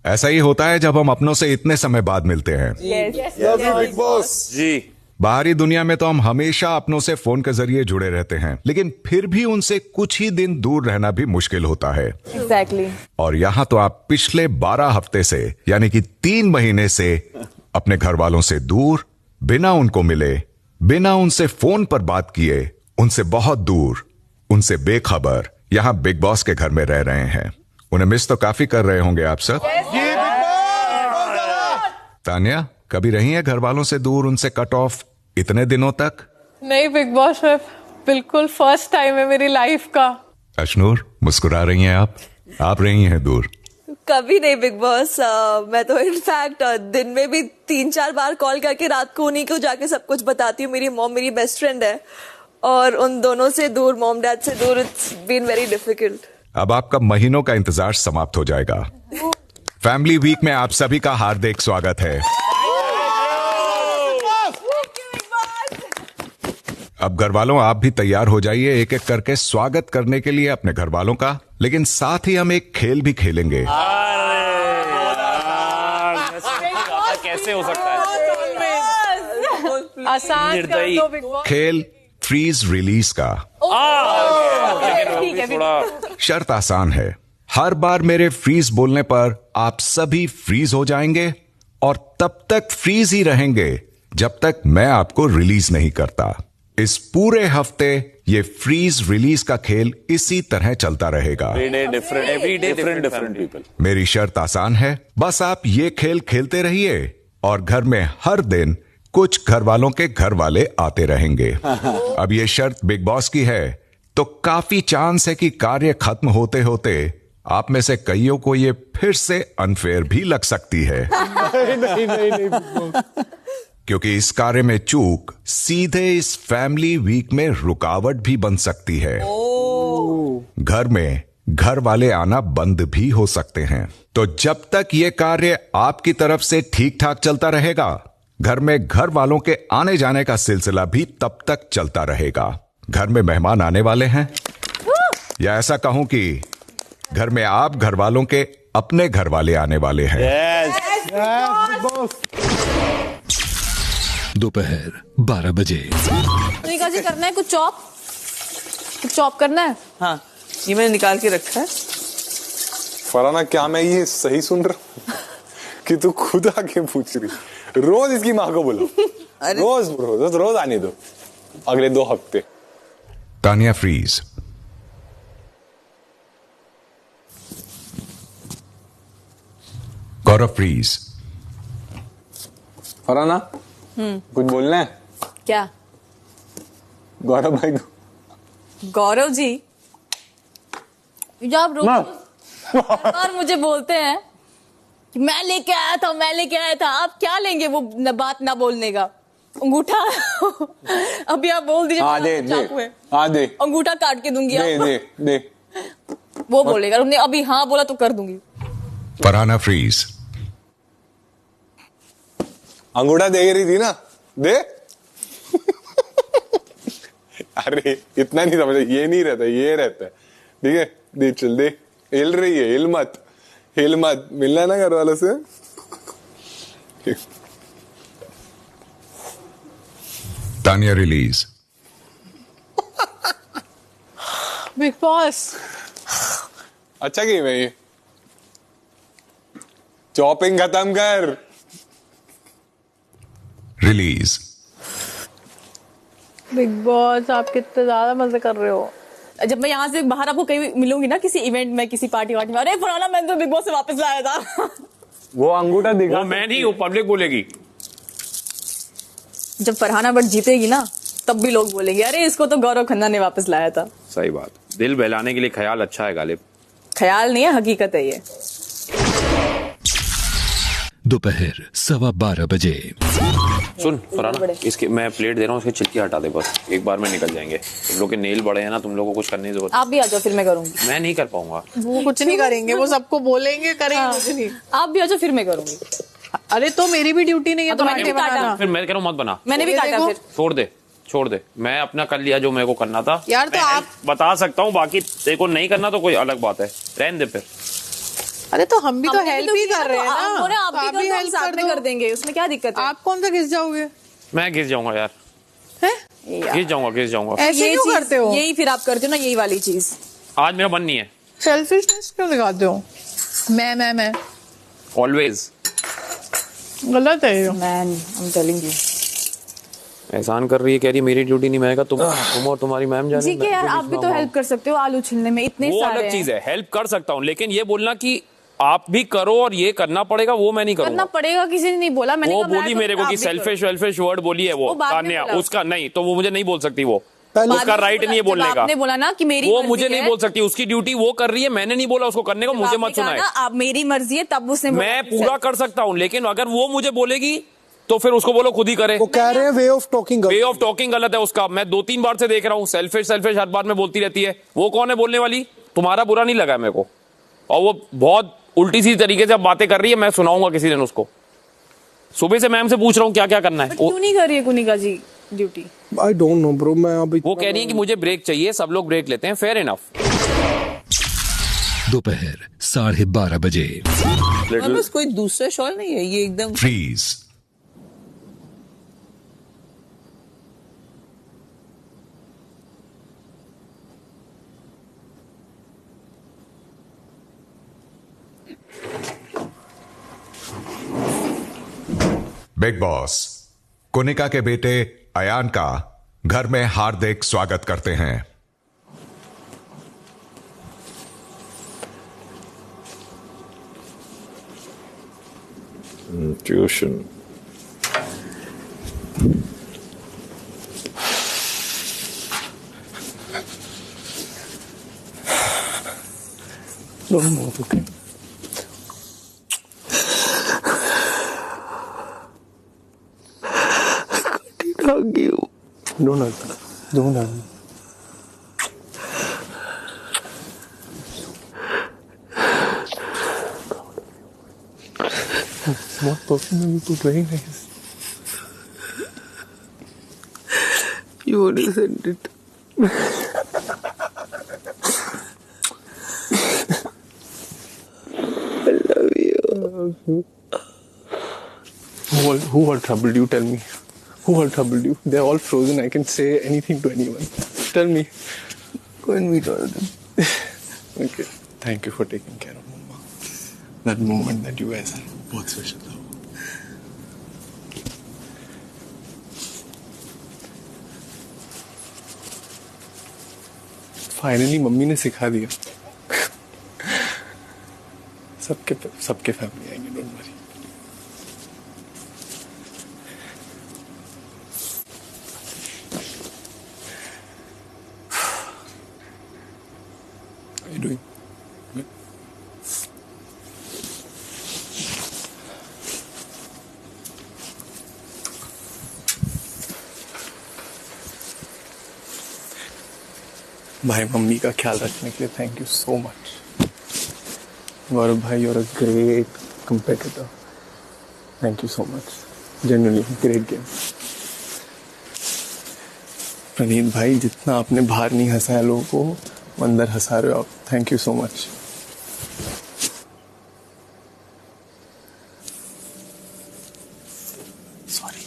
ऐसा ही होता है जब हम अपनों से इतने समय बाद मिलते हैं। बिग बॉस जी। बाहरी दुनिया में तो हम हमेशा अपनों से फोन के जरिए जुड़े रहते हैं, लेकिन फिर भी उनसे कुछ ही दिन दूर रहना भी मुश्किल होता है। Exactly. और यहाँ तो आप पिछले 12 हफ्ते से, यानी कि 3 महीने से अपने घर वालों से दूर, बिना उनको मिले, बिना उनसे फोन पर बात किए, उनसे बहुत दूर, उनसे बेखबर यहाँ बिग बॉस के घर में रह रहे हैं। उन्हें मिस तो काफी कर रहे होंगे आप सब। तान्या, कभी रही हैं घर वालों से दूर, उनसे कट ऑफ इतने दिनों तक? नहीं बिग बॉस में बिल्कुल फर्स्ट टाइम है मेरी लाइफ का। अशनूर, मुस्कुरा रही हैं आप रही हैं दूर? कभी नहीं बिग बॉस। मैं तो इनफैक्ट दिन में भी 3-4 बार कॉल करके रात को उन्हीं को जाके सब कुछ बताती हूँ। मेरी मॉम मेरी बेस्ट फ्रेंड है और उन दोनों से दूर, मॉम डैड से दूर, इट्स बीन वेरी डिफिकल्ट। अब आपका महीनों का इंतजार समाप्त हो जाएगा। फैमिली वीक में आप सभी का हार्दिक स्वागत है। अब घर वालों, आप भी तैयार हो जाइए एक एक करके स्वागत करने के लिए अपने घर वालों का। लेकिन साथ ही हम एक खेल भी खेलेंगे। कैसे हो सकता है? आसान कर दो बिग बॉस। खेल फ्रीज रिलीज का। शर्त आसान है, हर बार मेरे फ्रीज बोलने पर आप सभी फ्रीज हो जाएंगे और तब तक फ्रीज ही रहेंगे जब तक मैं आपको रिलीज नहीं करता। इस पूरे हफ्ते ये फ्रीज रिलीज का खेल इसी तरह चलता रहेगा। Different people. मेरी शर्त आसान है, बस आप ये खेल खेलते रहिए और घर में हर दिन कुछ घर वालों के घर वाले आते रहेंगे। अब ये शर्त बिग बॉस की है तो काफी चांस है कि कार्य खत्म होते होते आप में से कईयों को ये फिर से अनफेयर भी लग सकती है। नहीं। क्योंकि इस कार्य में चूक सीधे इस फैमिली वीक में रुकावट भी बन सकती है। घर में घर वाले आना बंद भी हो सकते हैं। तो जब तक ये कार्य आपकी तरफ से ठीक ठाक चलता रहेगा, घर में घर वालों के आने जाने का सिलसिला भी तब तक चलता रहेगा। घर में मेहमान आने वाले हैं, या ऐसा कहूं कि घर में आप घर वालों के अपने घर वाले आने वाले हैं। दोपहर 12 बजे। सुनीता जी करना है कुछ चॉप करना है। हाँ, ये मैंने निकाल के रखा है। फरहाना, क्या मैं ये सही सुन रहा हूँ कि तू खुद आके पूछ रही? रोज इसकी माँ को बोलो। रोज आने दो अगले 2 हफ्ते। तानिया फ्रीज। गौरव फ्रीज। फरहाना, कुछ बोलना है? क्या? गौरव भाई को। गौरव जी, जब आप रोज बार मुझे बोलते हैं कि मैं लेके आया था, आप क्या लेंगे? वो बात ना बोलने का अंगूठा। अभी आप बोल दीजिए। दे अंगूठा काट के दूंगी। दे वो बोलेगा, तुमने अभी हाँ बोला तो कर दूंगी। फरहाना फ्रीज। अंगूठा दे रही थी ना, दे। अरे इतना नहीं समझ, ये नहीं रहता, ये रहता है। ठीक है, दे, चल दे। हिल रही है, हिल मत। मिलना ना घर वालों से। तानिया रिलीज। बिग बॉस अच्छा गेम है ये। चॉपिंग खत्म कर। रिलीज। बिग बॉस आप कितने ज्यादा मजे कर रहे हो। जब मैं यहाँ से बाहर आपको कहीं मिलूंगी ना, किसी इवेंट में, किसी पार्टी वार्टी में, अरे फलाना मैंने तो बिग बॉस से वापस लाया था। वो अंगूठा दिखा। वो मैं नहीं, वो पब्लिक बोलेगी। जब फरहाना बट जीतेगी ना, तब भी लोग बोलेंगे अरे इसको तो गौरव खन्ना ने वापस लाया था। सही बात। दिल बहलाने के लिए ख्याल अच्छा है गालिब। ख्याल नहीं है, हकीकत है ये। दोपहर 12:15 बजे। सुन फरहाना, इसके मैं प्लेट दे रहा हूँ, इसकी चिल्की हटा दे बस, एक बार में निकल जाएंगे। तुम लोग के नेल बड़े हैं ना, तुम लोगों को कुछ करने की जरूरत। आप भी आ जाओ, फिर मैं करूंगी। मैं नहीं कर पाऊंगा। वो कुछ नहीं करेंगे, वो सबको बोलेंगे, करेंगे कुछ नहीं। आप भी आ जाओ, फिर मैं करूंगी। अरे तो मेरी भी ड्यूटी नहीं है तो मैंने भी काटा। फिर मैं कह रहा हूँ मत बना। मैंने भी काटा। फिर छोड़ दे। मैं अपना कर लिया जो मेरे को करना था यार। तो आप बता सकता हूँ, बाकी तेरे को नहीं करना तो कोई अलग बात है, रहने दे फिर। अरे तो हम भी तो हेल्प ही कर रहे हैं ना। आप भी हेल्प साथ में कर देंगे, उसमें क्या दिक्कत है? आप कौन सा घिस जाओगे? मैं घिस जाऊंगा यार। घिस जाऊंगा। ऐसे क्यों करते हो? यही फिर आप करते हो ना, यही वाली चीज। आज मेरा मन नहीं है। सेल्फिशनेस क्यों दिखाते हो? मैं ऑलवेज गलत है ये। Man, I am telling you. एहसान कर रही है, कह रही है मेरी ड्यूटी नहीं। मैं तुम और तुम्हारी मैम जाने। जी के यार, आप भी तो हेल्प कर सकते हो आलू छिलने में, इतने वो सारे अलग चीज है, हेल्प कर सकता हूँ, लेकिन ये बोलना कि आप भी करो और ये करना पड़ेगा, वो मैं नहीं करना करूंगा। पड़ेगा किसी ने नहीं बोला, मैंने वो कहा मैं बोली तो मेरे को आप कि भी करो। सेल्फिश वेल्फिश वर्ड बोली है वो बाद में तान्या, बोला। उसका नहीं, तो वो मुझे नहीं बोल सकती, वो बाद उसका में राइट बोला, नहीं है जब बोलने का। आपने बोला ना कि मेरी वो मर्जी मुझे नहीं है, बोल सकती, उसकी ड्यूटी वो कर रही है, मैंने नहीं बोला उसको करने को, जब मुझे आपने मत कहा सुनाए। ना, आप मेरी मर्जी है, तब उसने बोला मैं कि पूरा कर सकता हूँ, लेकिन अगर वो मुझे बोलेगी तो फिर उसको बोलो खुद ही करे। वो कह रहे हैं way of talking way of talking गलत है उसका, मैं 2-3 बार से देख रहा हूँ, सेल्फिश सेल्फिश हर बार में बोलती रहती है। वो कौन है बोलने वाली? तुम्हारा बुरा नहीं लगा मेरे को, और वो बहुत उल्टी सी तरीके से अब बातें कर रही है, मैं सुनाऊंगा किसी दिन उसको। सुबह से मैम से पूछ रहा हूँ क्या क्या करना है। क्यों नहीं कर रही है Kunika ji duty? I don't know bro, मैं अभी वो कह रही है कि मुझे ब्रेक चाहिए, सब लोग ब्रेक लेते हैं, फेयर इनफ। दोपहर 12:30 बजे। बस कोई दूसरा शॉल नहीं है, ये एकदम फ्रीज। बिग बॉस कुनिका के बेटे अयान का घर में हार्दिक स्वागत करते हैं। Tuition Don't hug me. What perfume you put? Very nice. You already said it. I love you. Who all troubled you? Tell me. Who all troubled you? They're all frozen. I can say anything to anyone. Tell me. Go and meet all of them. Okay. Thank you for taking care of Mama. That moment that you guys had. बहुत special था। Finally mummy ने सिखा दिया। सबके family आएंगे, don't worry. How are you doing? Good. भाई mummy का ख्याल रखने के लिए थैंक यू सो मच। गौरव भाई, you're a great competitor. Thank you so much. Genuinely great game. प्रणीत भाई, जितना आपने बाहर नहीं हंसाया लोगों को, वो अंदर हंसा रहे हो आप। Thank you so much. Sorry.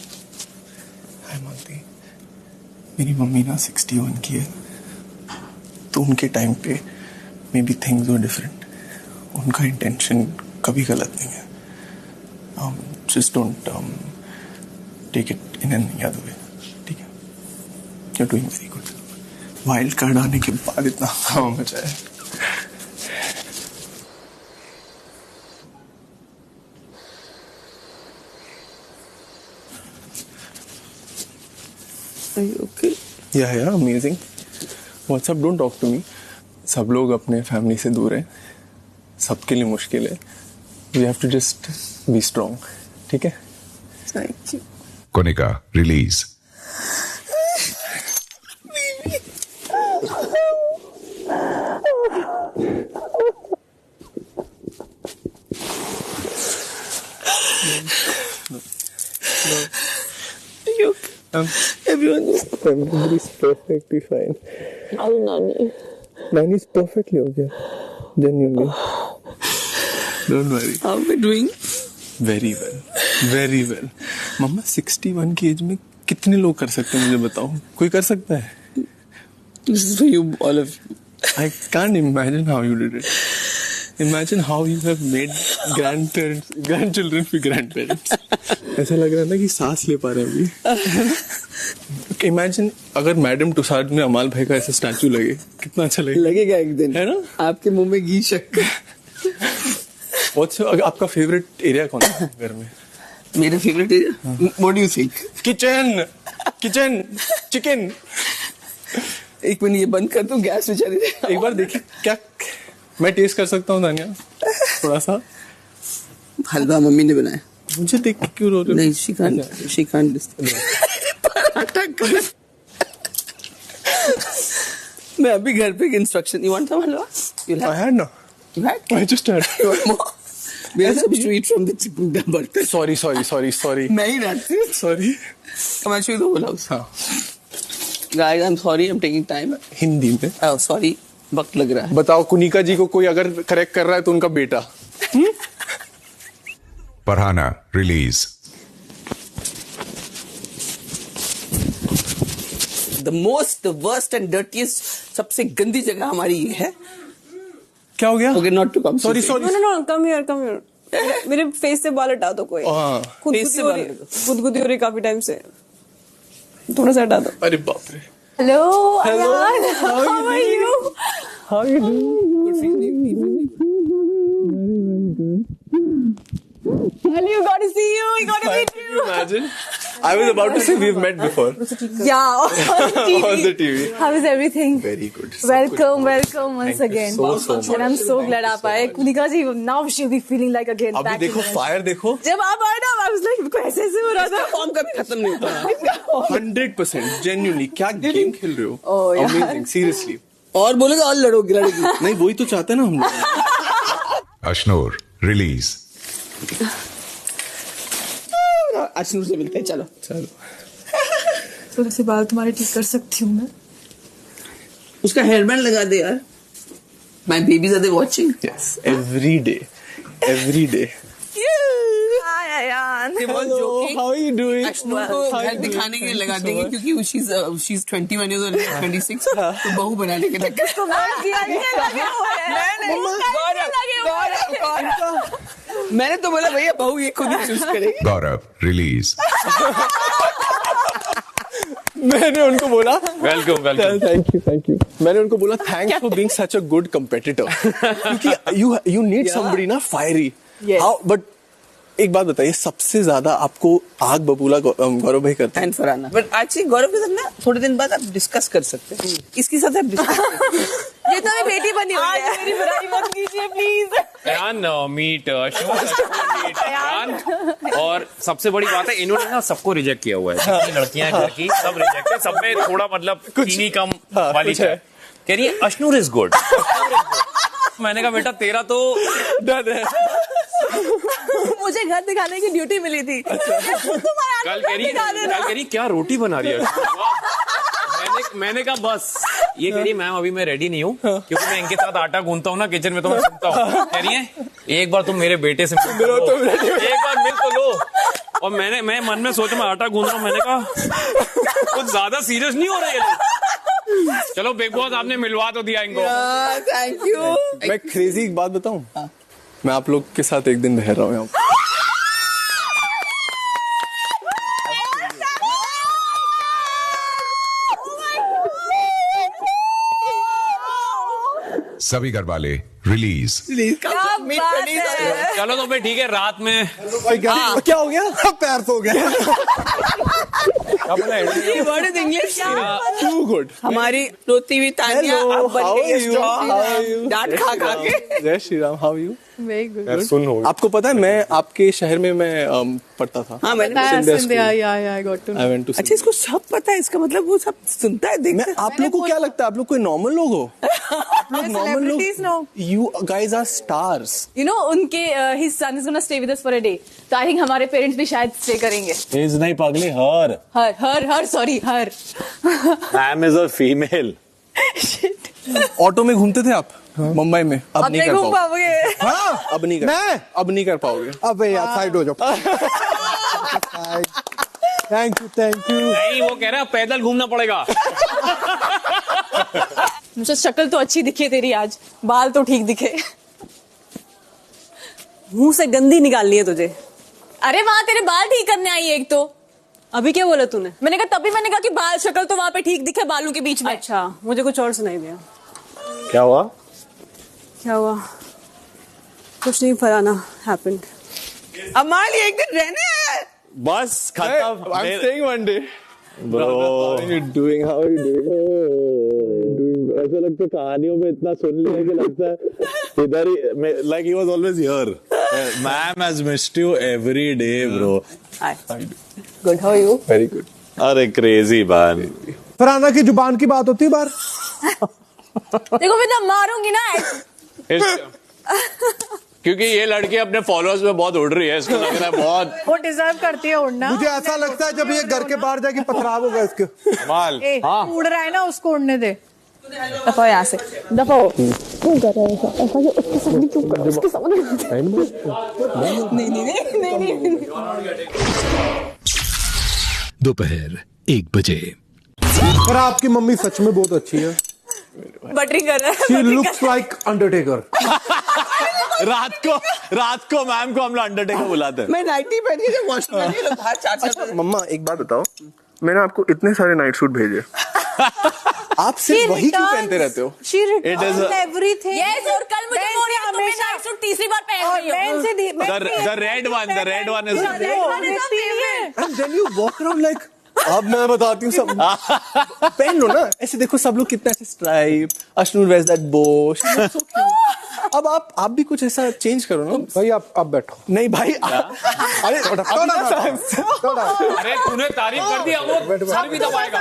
Hi Manti, मेरी मम्मी ना 61 की है, तो उनके टाइम पे maybe things were different. उनका इंटेंशन कभी गलत नहीं है। Just don't take it in another way, ठीक है? You are doing very good. Wild card आने के बाद इतना हवा मचा है। Are you okay? या amazing. What's up, don't talk to me. सब लोग अपने फैमिली से दूर हैं, सबके लिए मुश्किल है। We have to just be strong, ठीक है? Thank you. Kunika release. You okay? Everyone is Everybody's perfectly fine. How is Nani? Nani's perfectly okay. Genuinely. Don't worry. How are we doing? Very well. Very well. मम्मा 61 की as में कितने लोग कर सकते हैं मुझे बताओ? कोई कर सकता है? This is for you, all of you. I can't imagine how you did it. Imagine how you have made grandchildren for grandparents. ऐसा लग रहा है ना कि सांस ले पा रहे हैं अभी। Imagine अगर मैडम तुषार में अमाल भाई का ऐसा स्टैचू लगे, कितना अच्छा लगेगा। लगेगा एक दिन, है ना? आपके मुंह में घी शक्कर। What's आपका फेवरेट एरिया कौन है घर में? मेरा favourite area? What do you think? Kitchen chicken. एक मिनट ये बंद कर दो, गैस बेचारी। एक बार देखिए क्या मैं टेस्ट कर सकता हूँ तानिया थोड़ा सा? हलवा मम्मी ने बनाया। मुझे देख के क्यों रो रहे हो? नहीं, she can't मैं अभी घर पे instruction. You want some halwa? I had no. You had? I just had. You want more? We are supposed to eat from the burger. Sorry. मैं ही डांटती हूँ। Sorry. Come on, show the whole house. हाँ। Guys, I'm sorry, I'm taking time. Hindi में। Oh, sorry, वक्त लग रहा है। बताओ कुनिका जी को कोई अगर करेक्ट कर रहा है तो उनका बेटा। Farhana release. The worst and dirtiest, सबसे गंदी जगह हमारी ये है। क्या हो गया? Okay, not to come. Sorry. No, come here. मेरे फेस से बाल हटा दो कोई। फेस से बाल हटा दो। गुदगुदी हो रही काफी टाइम से, थोड़ा सा हटा दो। अरे बाप रे। Hello Hello. How are you? How are you doing? You got to see you. We got to meet Can you. you imagine? I was about to say we've met before. Yeah, On the TV. How is everything? Very good. Welcome once again. so much. And I'm so glad आप आए। कुनिका जी, now she'll be feeling like again अभी back देखो in fire देखो। जब आप आए ना, I was like, मेरे को ऐसे हो रहा था। फॉर्म कभी खत्म नहीं होता। 100% genuinely क्या गेम खेल रहे हो? Oh, yeah. Amazing, seriously. और बोलेगा और लड़ेगी। नहीं वही तो चाहते हैं ना हम लोग। अशनूर रिलीज। अशनूर से मिलते हैं, चलो। थोड़े से बाल तुम्हारे ठीक कर सकती हूँ मैं। उसका हेयर बैंड लगा दे यार। My babies are they watching? Yes, every day. Hello, how are you doing? Ashnoor को घर दिखाने के लिए लगा देंगे क्योंकि she's 21 years old, 26 तो बहू बनाने के चक्कर। मैंने तो बोला भैया बहू ये खुद ही चूज करेगी। गौरव रिलीज। मैंने उनको बोला वेलकम थैंक यू। मैंने उनको बोला thanks for being such a good competitor क्योंकि यू नीड समबडी ना फायरी। हाउ बट एक बात बताइए, सबसे ज्यादा आपको आग बबूला गौरव भाई करते हैं। फरहाना, बट एक्चुअली गौरव के साथ ना थोड़े दिन बाद आप डिस्कस कर सकते हैं। इसके साथ आप डिस्कस ये तो मेरी बेटी बनी हुई है। मेरी बुराई मत कीजिए प्लीज। अयान मीट अयान। और सबसे बड़ी बात है इन्होंने ना सबको रिजेक्ट किया हुआ है। जितनी लड़कियां घर की सब रिजेक्ट है, सब में थोड़ा मतलब चीनी कम वाली है। कह रही है अशनूर इज गुड। मैंने कहा बेटा तेरा तो डर है। मुझे घर दिखाने की ड्यूटी मिली थी। कल कह रही क्या रोटी बना रही है। मैंने कहा बस। ये कह रही मैम अभी मैं रेडी नहीं हूँ क्योंकि मैं इनके साथ आटा गूंथता हूँ ना किचन में, तो मैं सुनता हूँ। कह रही है एक बार तुम मेरे बेटे से मिल लो, एक बार मिल तो लो। और मैं मन में सोचा मैं आटा गूंथ रहा हूँ। मैंने कहा कुछ ज्यादा सीरियस नहीं हो रहे ये लोग। चलो बिग बॉस आपने मिलवा तो दिया इनको। Thank you. मैं क्रेजी एक बात बताऊं, मैं आप लोग के साथ एक दिन रह रहा हूँ यहाँ। सभी घर वाले रिलीज। चलो तो फिर ठीक है, रात में क्या हो गया? पैर तो हो गया। English too good. हमारी रोती हुई तानिया आप बन गई स्ट्रॉन्ग, डांट खा के। जय Shri Ram, how you? Very good. यार सुन हो, आपको पता है मैं आपके शहर में मैं पढ़ता था। हाँ मैंने अच्छा इसको सब पता है, इसका मतलब वो सब सुनता है देखता है। आप लोग को क्या लगता है आप लोग कोई नॉर्मल लोग हो? आप लोग नॉर्मल लोग, you guys are stars. You know उनके his son is gonna stay with us for a day, तो आई थिंक हमारे पेरेंट्स भी शायद स्टे करेंगे। इज नहीं पागली, her sorry her ma'am is a female. Auto में घूमते थे आप मुंबई में? अब नहीं कर घूम पाओगे। हाँ, अब नहीं कर पाओगे। अबे यार साइड हो जाओ। Thank you. नहीं वो कह रहा है पैदल घूमना पड़ेगा। मुझे शक्ल तो अच्छी दिखे तेरी आज, बाल तो ठीक दिखे। मुंह से गंदी निकालनी है तुझे। अरे वहां तेरे बाल ठीक करने आई है एक तो। अभी क्या बोला तूने? मैंने कहा तभी मैंने कहा कि बाल शक्ल तो वहां पे ठीक दिखे बालों के बीच में। अच्छा मुझे कुछ और सुनाई दिया। क्या हुआ? कुछ नहीं फराना हैपेंड। अमाल ये एक दिन रहने आया है। बस खत्म। I'm staying one day. Bro. How are you doing? How are you doing? ऐसा लगता है कहानियों में इतना सुन लिया कि लगता है इधर ही like he was always here. Ma'am has missed you every day, bro. Hi. Good. How are you? Very good. अरे crazy man. फरहाना की जुबान की बात होती है बाहर। देखो मैं तो मारूंगी ना। क्योंकि ये लड़की अपने फॉलोअर्स में बहुत उड़ रही है, इसको लग रहा है बहुत। वो डिजर्व करती है उड़ना। मुझे ऐसा लगता है जब ये घर के बाहर जाके पथराव होगा इसके। माल उड़ रहा है ना, उसको उड़ने दे। दफा यहाँ से दफा हो क्यों कर रहा है ऐसा? ऐसा कि उसके साथ भी क्यों कर रहा है? उसके सामने नहीं। दोपहर 1 बजे। पर आपकी मम्मी सच में बहुत अच्छी है। बटरिंग कर रहा है। She looks like Undertaker. रात को मैम को हम लोग अंडरटेकर बुलाते हैं। मैं नाइटी पहन के जब वॉशरूम में लोग बाहर चाट मम्मा एक बात बताओ, मैंने आपको इतने सारे नाइट सूट भेजे, आप सिर्फ वही क्यों पहनते रहते हो? She returns everything. Yes, और कल मुझे बोल रही है तुमने नाइट सूट तीसरी बार पहन रही हो। The red one is And then you walk around like, अब मैं बताती हूँ सब पहन लो ना ऐसे, देखो सब लोग कितना ऐसे स्ट्राइप, अश्नूर वेयर्स दैट बो, अब आप भी कुछ ऐसा चेंज करो ना भाई। आप बैठो। नहीं भाई अरे अरे तूने तारीफ कर दी, अब वो सर भी दबाएगा।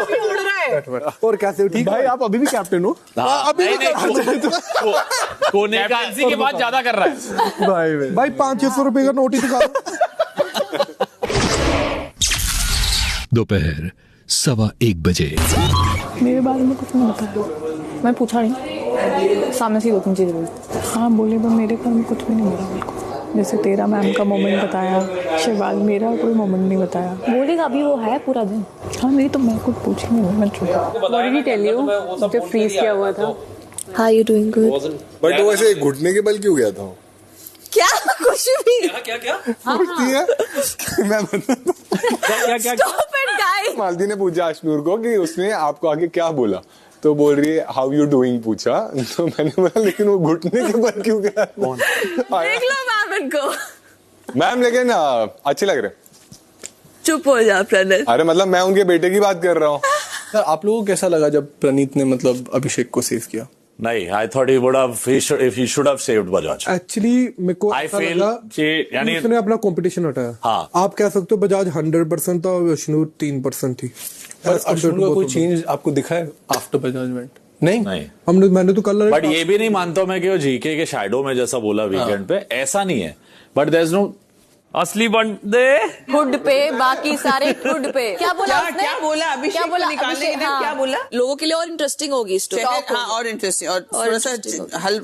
और कैसे ठीक भाई, आप अभी भी कैप्टन हो। अभी कोने का इसी के बाद ज्यादा कर रहा है भाई 500-600 रुपए का नोटिस दिखा। दोपहर 1:15 बजे। मेरे बारे में कुछ नहीं बताया, मैं पूछा नहीं, सामने से 2-3 चीजें बोली। हाँ बोले, पर मेरे बारे में कुछ भी नहीं बोला बिल्कुल। जैसे तेरा मैम का मोमेंट बताया, शिवाल मेरा कोई मोमेंट नहीं बताया। बोलेगा अभी वो है पूरा दिन। हाँ नहीं तो मैं कुछ पूछ नहीं, मैं चुप। What did he tell you? जब फ्रीज किया हुआ था। How you doing? Good. But वो ऐसे घुटने के बल क्यों गया था? क्या कुछ भी क्या उठती है मैं क्या Stop it, guys. मालती ने पूछा अश्नूर को कि उसने आपको आगे क्या बोला, तो बोल रही है हाउ यू डूइंग पूछा, तो मैंने बोला लेकिन वो घुटने के बल क्यों गया? देख लो मैम इनको। मैम लेकिन अच्छे लग रहे। चुप हो जा प्रणीत। अरे मतलब मैं उनके बेटे की बात कर रहा हूँ। सर आप लोगों को कैसा लगा जब प्रणीत ने मतलब अभिषेक को सेव किया? नहीं, I thought he should have saved Bajaj. Actually मेरे को I ऐसा feel लगा कि यानी उसने अपना कंपटीशन हटाया। हाँ। आप कह सकते हो बजाज 100% था और अश्नूर 3% थी। पर अश्नूर का कोई चेंज आपको दिखा है आफ्टर बजाज इवेंट? नहीं मैंने तो कल बट ये भी नहीं मानता मैं कि वो जीके के शैडो में जैसा बोला वीकेंड पे, ऐसा नहीं है। बट देयर इज नो असली बंदे हुड पे, बाकी सारे हुड पे। क्या बोला उसने? क्या बोला अभिषेक को निकालने के लिए? क्या बोला? लोगों के लिए और इंटरेस्टिंग होगी स्टोरी। हाँ और इंटरेस्टिंग और थोड़ा सा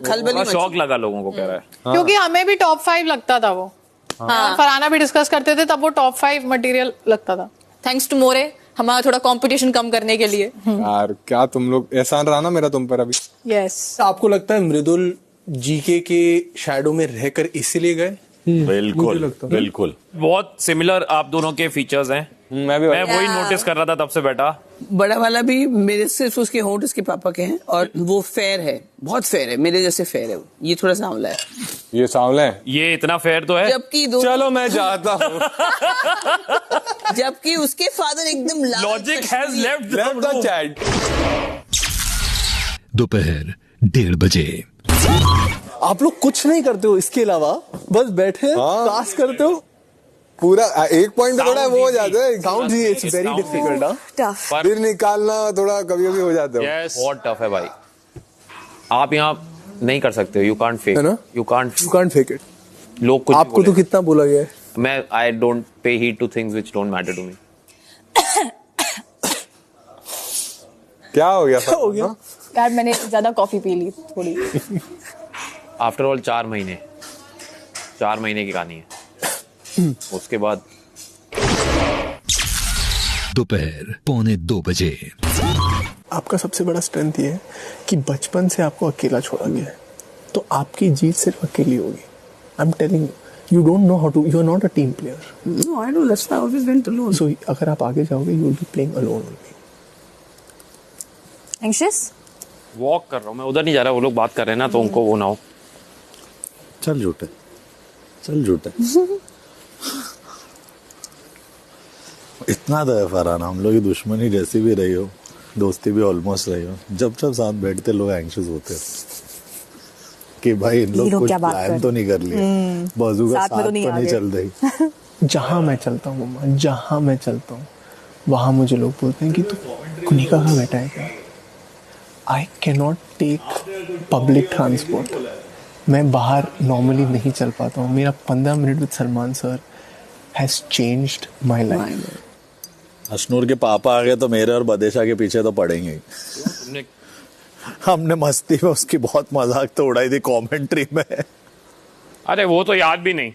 खलबली शौक लगा लोगों को, कह रहा है। क्योंकि हमें भी टॉप 5 लगता था वो। हाँ। फरहाना भी डिस्कस करते थे तब वो टॉप 5 मटेरियल लगता था। थैंक्स टू मोरे, हमारा थोड़ा कंपटीशन कम करने के लिए। यार क्या तुम लोग एहसान रहा ना मेरा तुम पर अभी। यस। आपको लगता है मृदुल जीके के शैडो में रहकर इसीलिए गए? बिल्कुल बहुत सिमिलर आप दोनों के फीचर्स हैं। मैं वही नोटिस कर रहा था तब से बैठा। बड़ा वाला भी मेरे सिर्फ उसके होंठ उसके पापा के हैं और वो फेयर है, बहुत फेयर है, मेरे जैसे फेयर है। ये थोड़ा सांवला है। ये सांवला है, ये इतना फेयर तो है। जबकि चलो मैं जाता हूँ। जबकि उसके फादर एकदम logic has left the chat. दोपहर 1:30 बजे। आप लोग कुछ नहीं करते हो इसके अलावा, बस बैठे टास्क करते हो। पूरा एक पॉइंट थोड़ा वो हो जाता है। Sound it's very difficult. Tough. फिर निकालना थोड़ा कभी कभी हो जाता है। यस बहुत टफ है भाई। आप यहाँ नहीं कर सकते हो। You can't fake, you can't fake it. लोग कुछ आपको तो कितना बोला गया है। मैं I don't pay heed to things which don't matter to me. क्या हो गया? यार मैंने ज्यादा कॉफी पी ली थोड़ी। आफ्टर ऑल 4 महीने की कहानी है। उसके बाद दोपहर 1:45 बजे। आपका सबसे बड़ा स्ट्रेंथ ये है कि बचपन से आपको अकेला छोड़ा गया है, तो आपकी जीत सिर्फ अकेली होगी। I am telling you don't know how to, you are not a team player. No I don't, that's why I always went alone. So अगर आप आगे जाओगे you will be playing alone only. Anxious walk कर रहा हूँ मैं, उधर नहीं जा रहा। वो लोग बात कर रहे हैं ना, तो उनको वो ना हो। चल झूठे। चल झूठा इतना तो है फरहाना, हम लोग की दुश्मनी जैसी भी रही हो, दोस्ती भी ऑलमोस्ट रही हो, जब जब साथ बैठते लोग एंग्शियस होते कि भाई इन लोग कुछ प्लान तो नहीं कर लिए, बाजू का साथ तो नहीं चल रही। जहाँ मैं चलता हूँ मम्मा, जहाँ मैं चलता हूँ वहाँ मुझे लोग बोलते हैं कि तू कुनिका कहाँ बैठा है क्या। I can not take public transport, मैं बाहर नॉर्मली नहीं चल पाता हूँ। मेरा 15 minute with Salman sir has changed my life. Ashnoor के पापा आ गए तो मेरे और बदेशा के पीछे तो पड़ेंगे ही। हमने मस्ती में उसकी बहुत मजाक तो उड़ाई थी कमेंट्री में। अरे वो तो याद भी नहीं।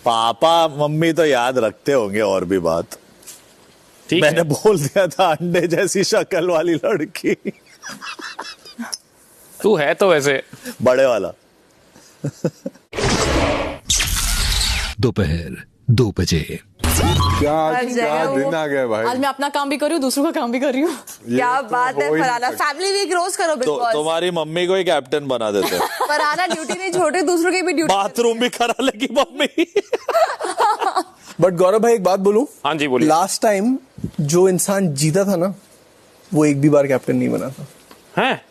पापा मम्मी तो याद रखते होंगे और भी बात। मैंने बोल दिया था अंडे जैसी शक्ल वाली लड़की। तू है तो वैसे बड़े वाला। दोपहर 2 बजे। क्या दिन आ गया भाई। आज मैं अपना काम भी कर रही हूँ, दूसरों का काम भी कर रही हूँ। क्या बात है फरहाना, फैमिली वीक रोज करो बिग बॉस। तुम्हारी मम्मी को ही कैप्टन बना देते। फरहाना ड्यूटी नहीं छोड़े, दूसरों की भी ड्यूटी। बाथरूम भी करा लेगी मम्मी। बट गौरव भाई एक बात बोलूं। हाँ जी बोलिए। लास्ट टाइम जो इंसान जीता था ना, वो एक भी बार कैप्टन नहीं बना था। हैं?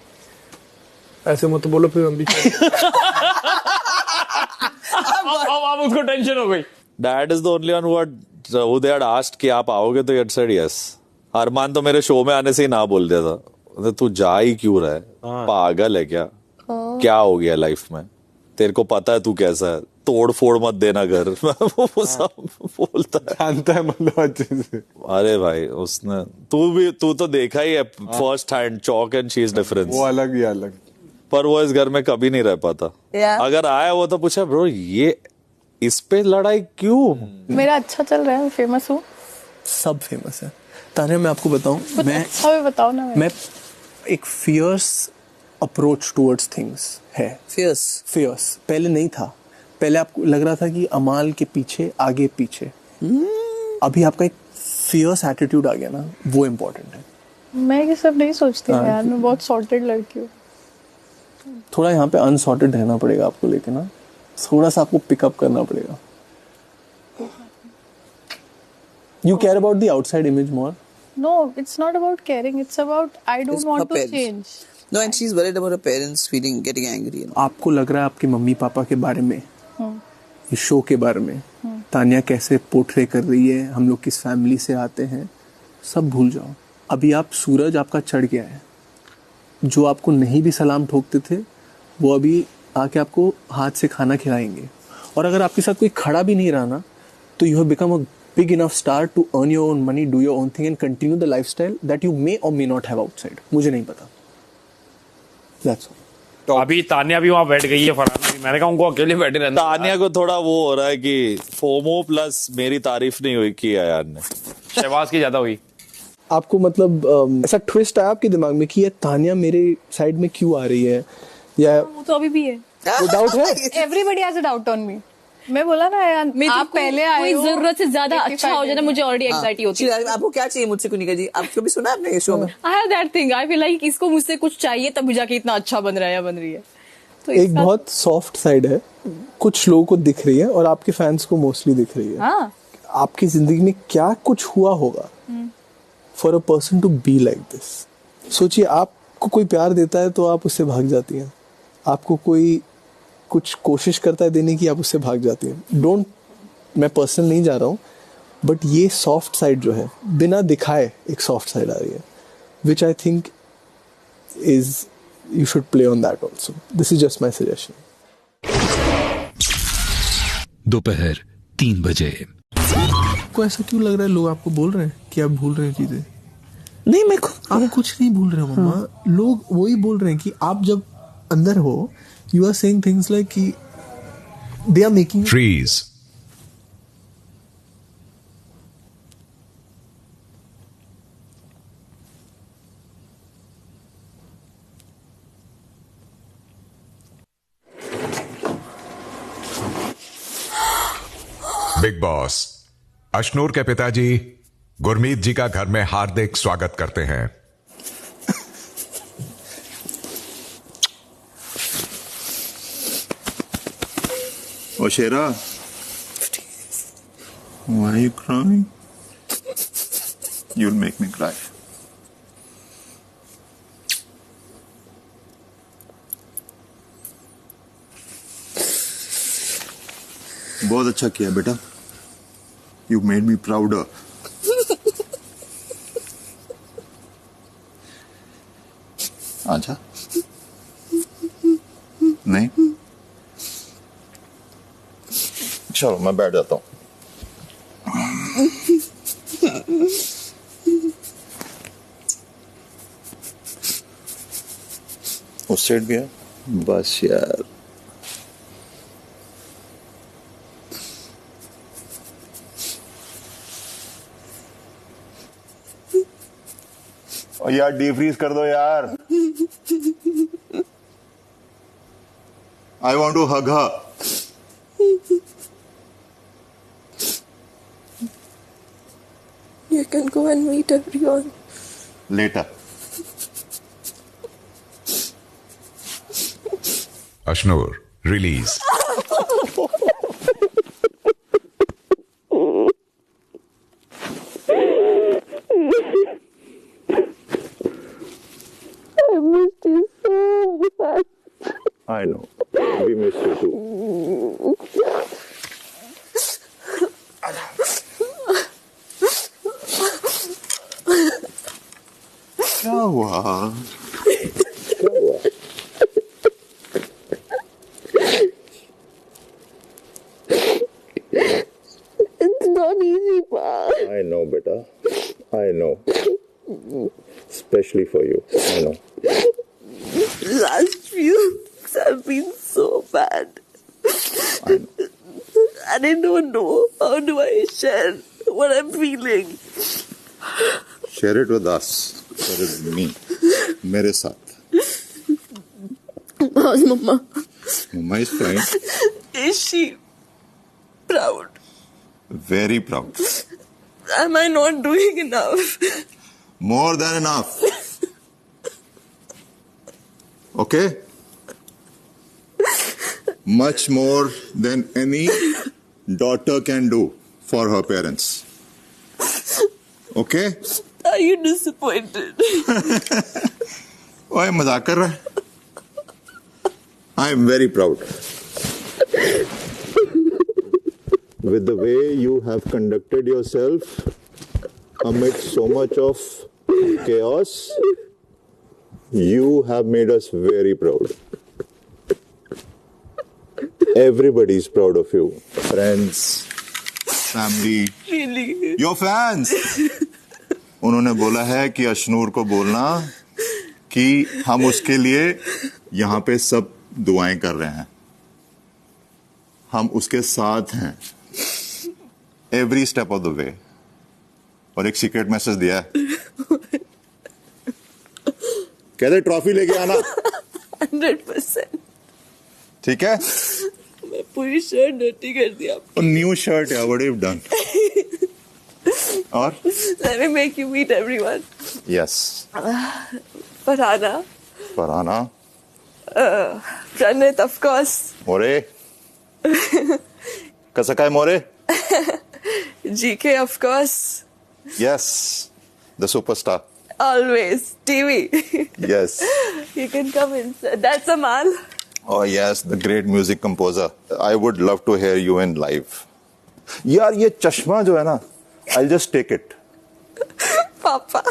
ऐसे मत बोलो फिर हम भी। अब उसको टेंशन हो गई। Dad is the only one who they had asked कि आप आओगे तो he had said yes। अरमान तो मेरे शो में आने से ही ना बोल दिया था, तू जा ही क्यों रहा है, पागल है क्या, क्या हो गया लाइफ में, तेरे को पता है तू कैसा है, तोड़ फोड़ मत देना घर। वो सब बोलता है, जानता है मतलब अच्छे से। अरे भाई उसने तू तो देखा ही है फर्स्ट हैंड चॉक एंड चीज डिफरेंस। वो अलग ही अलग। पर वो इस घर में कभी नहीं रह पाता। अगर आया वो तो पूछा ब्रो ये इस पे लड़ाई क्यों। मेरा अच्छा चल रहा है, फेमस हूँ। सब फेमस है। तान्या मैं आपको बताऊं, मैं अच्छा भी बताओ ना। मैं एक फियर्स अप्रोच टुवर्ड्स थिंग्स है। फियर्स पहले नहीं था। पहले आपको लग रहा था कि अमाल के पीछे आगे पीछे। अभी आपका एक फियर्स एटीट्यूड आ गया ना, वो इम्पोर्टेंट है। मैं ये सब नहीं सोचती यार, मैं बहुत सॉर्टेड लड़की हूँ। थोड़ा यहाँ पे अनसॉर्टेड रहना पड़ेगा आपको, लेकिन ना थोड़ा सा आपको पिकअप करना पड़ेगा। You care about the outside image more? No, it's not about caring. It's about I don't want to change. No, and she's worried about her parents getting angry. You know? आपको लग रहा है आपके mummy papa के बारे में, इस show के बारे में, तान्या कैसे पोर्ट्रे कर रही है, हम लोग किस फैमिली से आते हैं, सब भूल जाओ। अभी आप सूरज आपका चढ़ गया है। जो आपको नहीं भी सलाम ठोकते थे वो अभी आके आपको हाथ से खाना खिलाएंगे। और अगर आपके साथ कोई खड़ा भी नहीं रहा ना, तो you have become a big enough star to earn your own money, do your own thing and continue the lifestyle that you may or may not have outside. मुझे नहीं पता। That's all. तो अभी तान्या भी वहां बैठ गई है, फरहाना भी। मैंने कहा उनको अकेले बैठे रहना। तान्या को थोड़ा वो हो रहा है कि फोमो प्लस मेरी तारीफ नहीं हुई की यार ने, शहबाज की ज्यादा हुई। आपको मतलब ऐसा ट्विस्ट आया आपके दिमाग में कि ये तान्या मेरे साइड में क्यों आ रही है, या वो तो अभी भी है। वो डाउट है? Everybody has a doubt on me. मैं बोला ना यार, आप पहले आए कोई हो, जरूरत से ज्यादा अच्छा हो जाना, मुझे ऑलरेडी एंजाइटी होती है। आपको क्या चाहिए मुझसे कुनिका जी? आपको भी सुना आपने ये शो में? I have that thing. I feel like इसको मुझसे कुछ चाहिए तब जाके इतना अच्छा बन रहा है या बन रही है। तो एक बहुत सॉफ्ट साइड है, कुछ लोगों को दिख रही है और आपके फैंस को मोस्टली दिख रही है। हाँ। आपकी जिंदगी में क्या कुछ हुआ होगा for a person to be like this. सोचिए, आपको कोई प्यार देता है तो आप उससे भाग जाती हैं, आपको कोई कुछ कोशिश करता है देने की, आप उससे भाग जाती हैं। डोंट, मैं पर्सनल नहीं जा रहा हूँ, बट ये सॉफ्ट साइड जो है बिना दिखाए एक सॉफ्ट साइड आ रही है, which I think is you should play on that also. This is just my suggestion. दोपहर 3 बजे। आपको ऐसा क्यों लग रहा है लोग आपको बोल रहे हैं कि आप भूल रहे हैं चीजें? नहीं, मैं आप कुछ नहीं भूल रहे हो मम्मा। लोग वही बोल रहे हैं कि आप जब अंदर हो, you are saying things like कि they are making Freeze. Big boss Ashnoor के पिताजी गुरमीत जी का घर में हार्दिक स्वागत करते हैं। ओ शेरा, Why are you crying? You'll make me cry. बहुत अच्छा किया बेटा. You made me prouder. अच्छा. नहीं. चलो मैं बैठ जाता हूँ. उस साइड भी है. बस यार. और यार डीफ्रीज कर दो यार. I want to hug her. You can go and meet everyone. Later. Ashnur, release. I missed you so much. I know. We miss you too. क्या हुआ? क्या हुआ? It's not easy, Pa. I know, beta. I know. Especially for you. I know. Last few weeks have been so bad. I know. And I don't know how do I share what I'm feeling. Share it with us. Share it with me. मेरे साथ. How's Mama? Mama is fine. Is she proud? Very proud. Am I not doing enough? More than enough. Okay? Much more than any daughter can do for her parents. Okay? Are you disappointed? ओए मजाक कर रहा है? I am very proud. With the way you have conducted yourself amid so much of chaos, you have made us very proud. Everybody is proud of you. Friends, family, Really? your fans. उन्होंने बोला है कि अशनूर को बोलना कि हम उसके लिए यहाँ पे सब दुआएं कर रहे हैं. हम उसके साथ हैं. Every step of the way. और एक सीक्रेट मैसेज दिया है. कहते ट्रॉफी लेके आना. 100%. ठीक है? मैं पूरी शर्ट डर्टी कर दिया. न्यू शर्ट है. What you've done? और? Let me make you meet everyone. Yes. Farhana. Farhana. Pranit, of course. मोरे. कसं काय मोरे? GK, of course. Yes. The superstar. Always. TV. Yes. You can come in. That's Amal. Oh yes, the great music composer. I would love to hear you in live. यार ये चश्मा जो है ना, I'll just take it. Papa.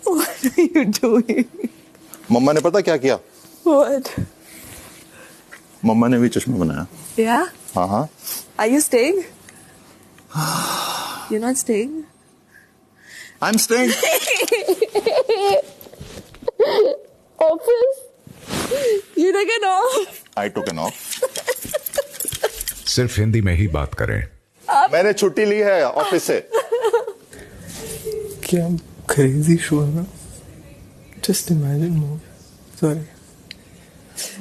What are you doing? मम्मा ने पता क्या किया? What? मम्मा ने भी चश्मा बनाया. Yeah? हाँ हाँ. Are you staying? You're not staying? I'm staying. Office? You took it off? I took an off. सिर्फ हिंदी में ही बात करें. मैंने छुट्टी ली है ऑफिस से. क्या क्रेजी शो है ना. Just imagine more. Sorry.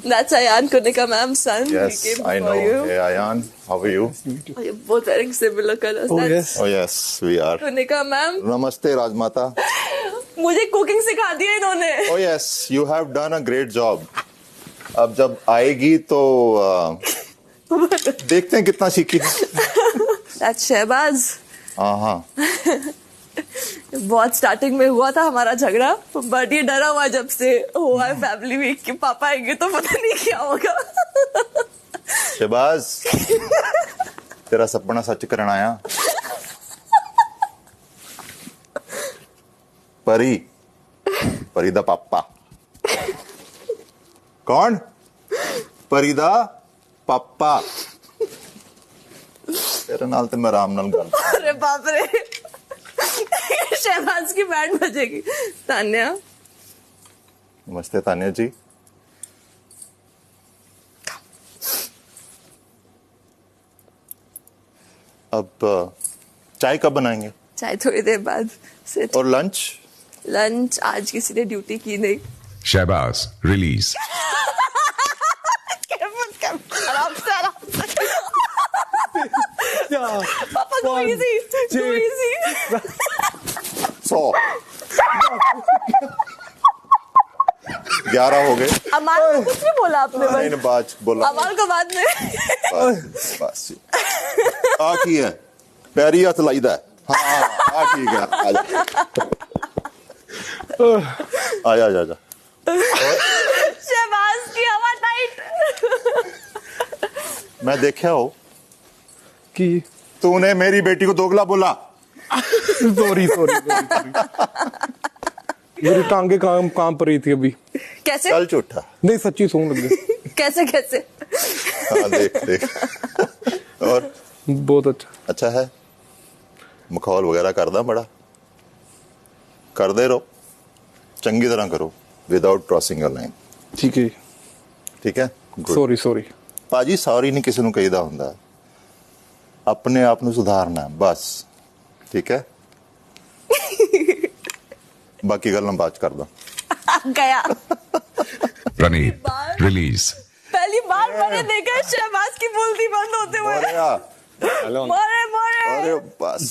That's Ayan Kunika ma'am's son. Yes, He came I for know. you. Hey Ayan, how are you? Oh, you're both wearing similar colors. Oh That's yes. Oh yes, we are. Kunika ma'am. नमस्ते राजमाता. मुझे cooking सिखा दी है इन्होंने. Oh yes, you have done a great job. अब जब आएगी तो देखते हैं कितना सीखी. दैट्स शहबाज। हाँ बहुत स्टार्टिंग में हुआ था हमारा झगड़ा, बट ये डरा हुआ जब से हुआ है फैमिली वीक कि पापा आएंगे तो पता नहीं क्या होगा। शहबाज तेरा सपना सच करना आया। परी दा पापा कौन? परी दा पापा। तेरे नाल ते मैं आराम नाल गल। अरे बाप रे, शहबाज की बैंड बजेगी। तान्या। नमस्ते तान्या जी। अब चाय कब बनाएंगे? चाय थोड़ी देर बाद। और लंच? लंच आज किसी ने ड्यूटी की नहीं। शहबाज रिलीज। आराम से आराम से। पापा go easy, go easy। 100 11 हो गए। अमाल को कुछ नहीं बोला आपने? नहीं बात बोला अमाल को बाद में। बस आ की है पैरी हथ लाइदा। हाँ आ ठीक है। आजा शहबाज की हवा टाइट। मैं देखा हो कि तूने मेरी बेटी को दोगला बोला। सॉरी मेरी टांगे कांप रही थी अभी। कैसे? चल झूठा। नहीं सच्ची सूंघ लग गई। कैसे? हाँ देख और बहुत अच्छा है। मखौल वगैरह करदा बड़ा कर दे रहो, चंगी तरह करो विदाउट क्रॉसिंग अ लाइन। ठीक है। सॉरी ਭਾਜੀ ਸੌਰੀ ਨਹੀਂ ਕਿਸੇ ਨੂੰ ਕਹੀਦਾ ਹੁੰਦਾ, ਆਪਣੇ ਆਪ ਨੂੰ ਸੁਧਾਰਨਾ ਬਸ। ਠੀਕ ਹੈ। ਬਾਕੀ ਗੱਲਾਂ ਬਾਅਦ ਚ ਕਰਦਾ। गया प्रणीत रिलीज। पहली बार मैंने देखा है शहबाज की बुल्दी बंद होते हुए। मोरे अरे बस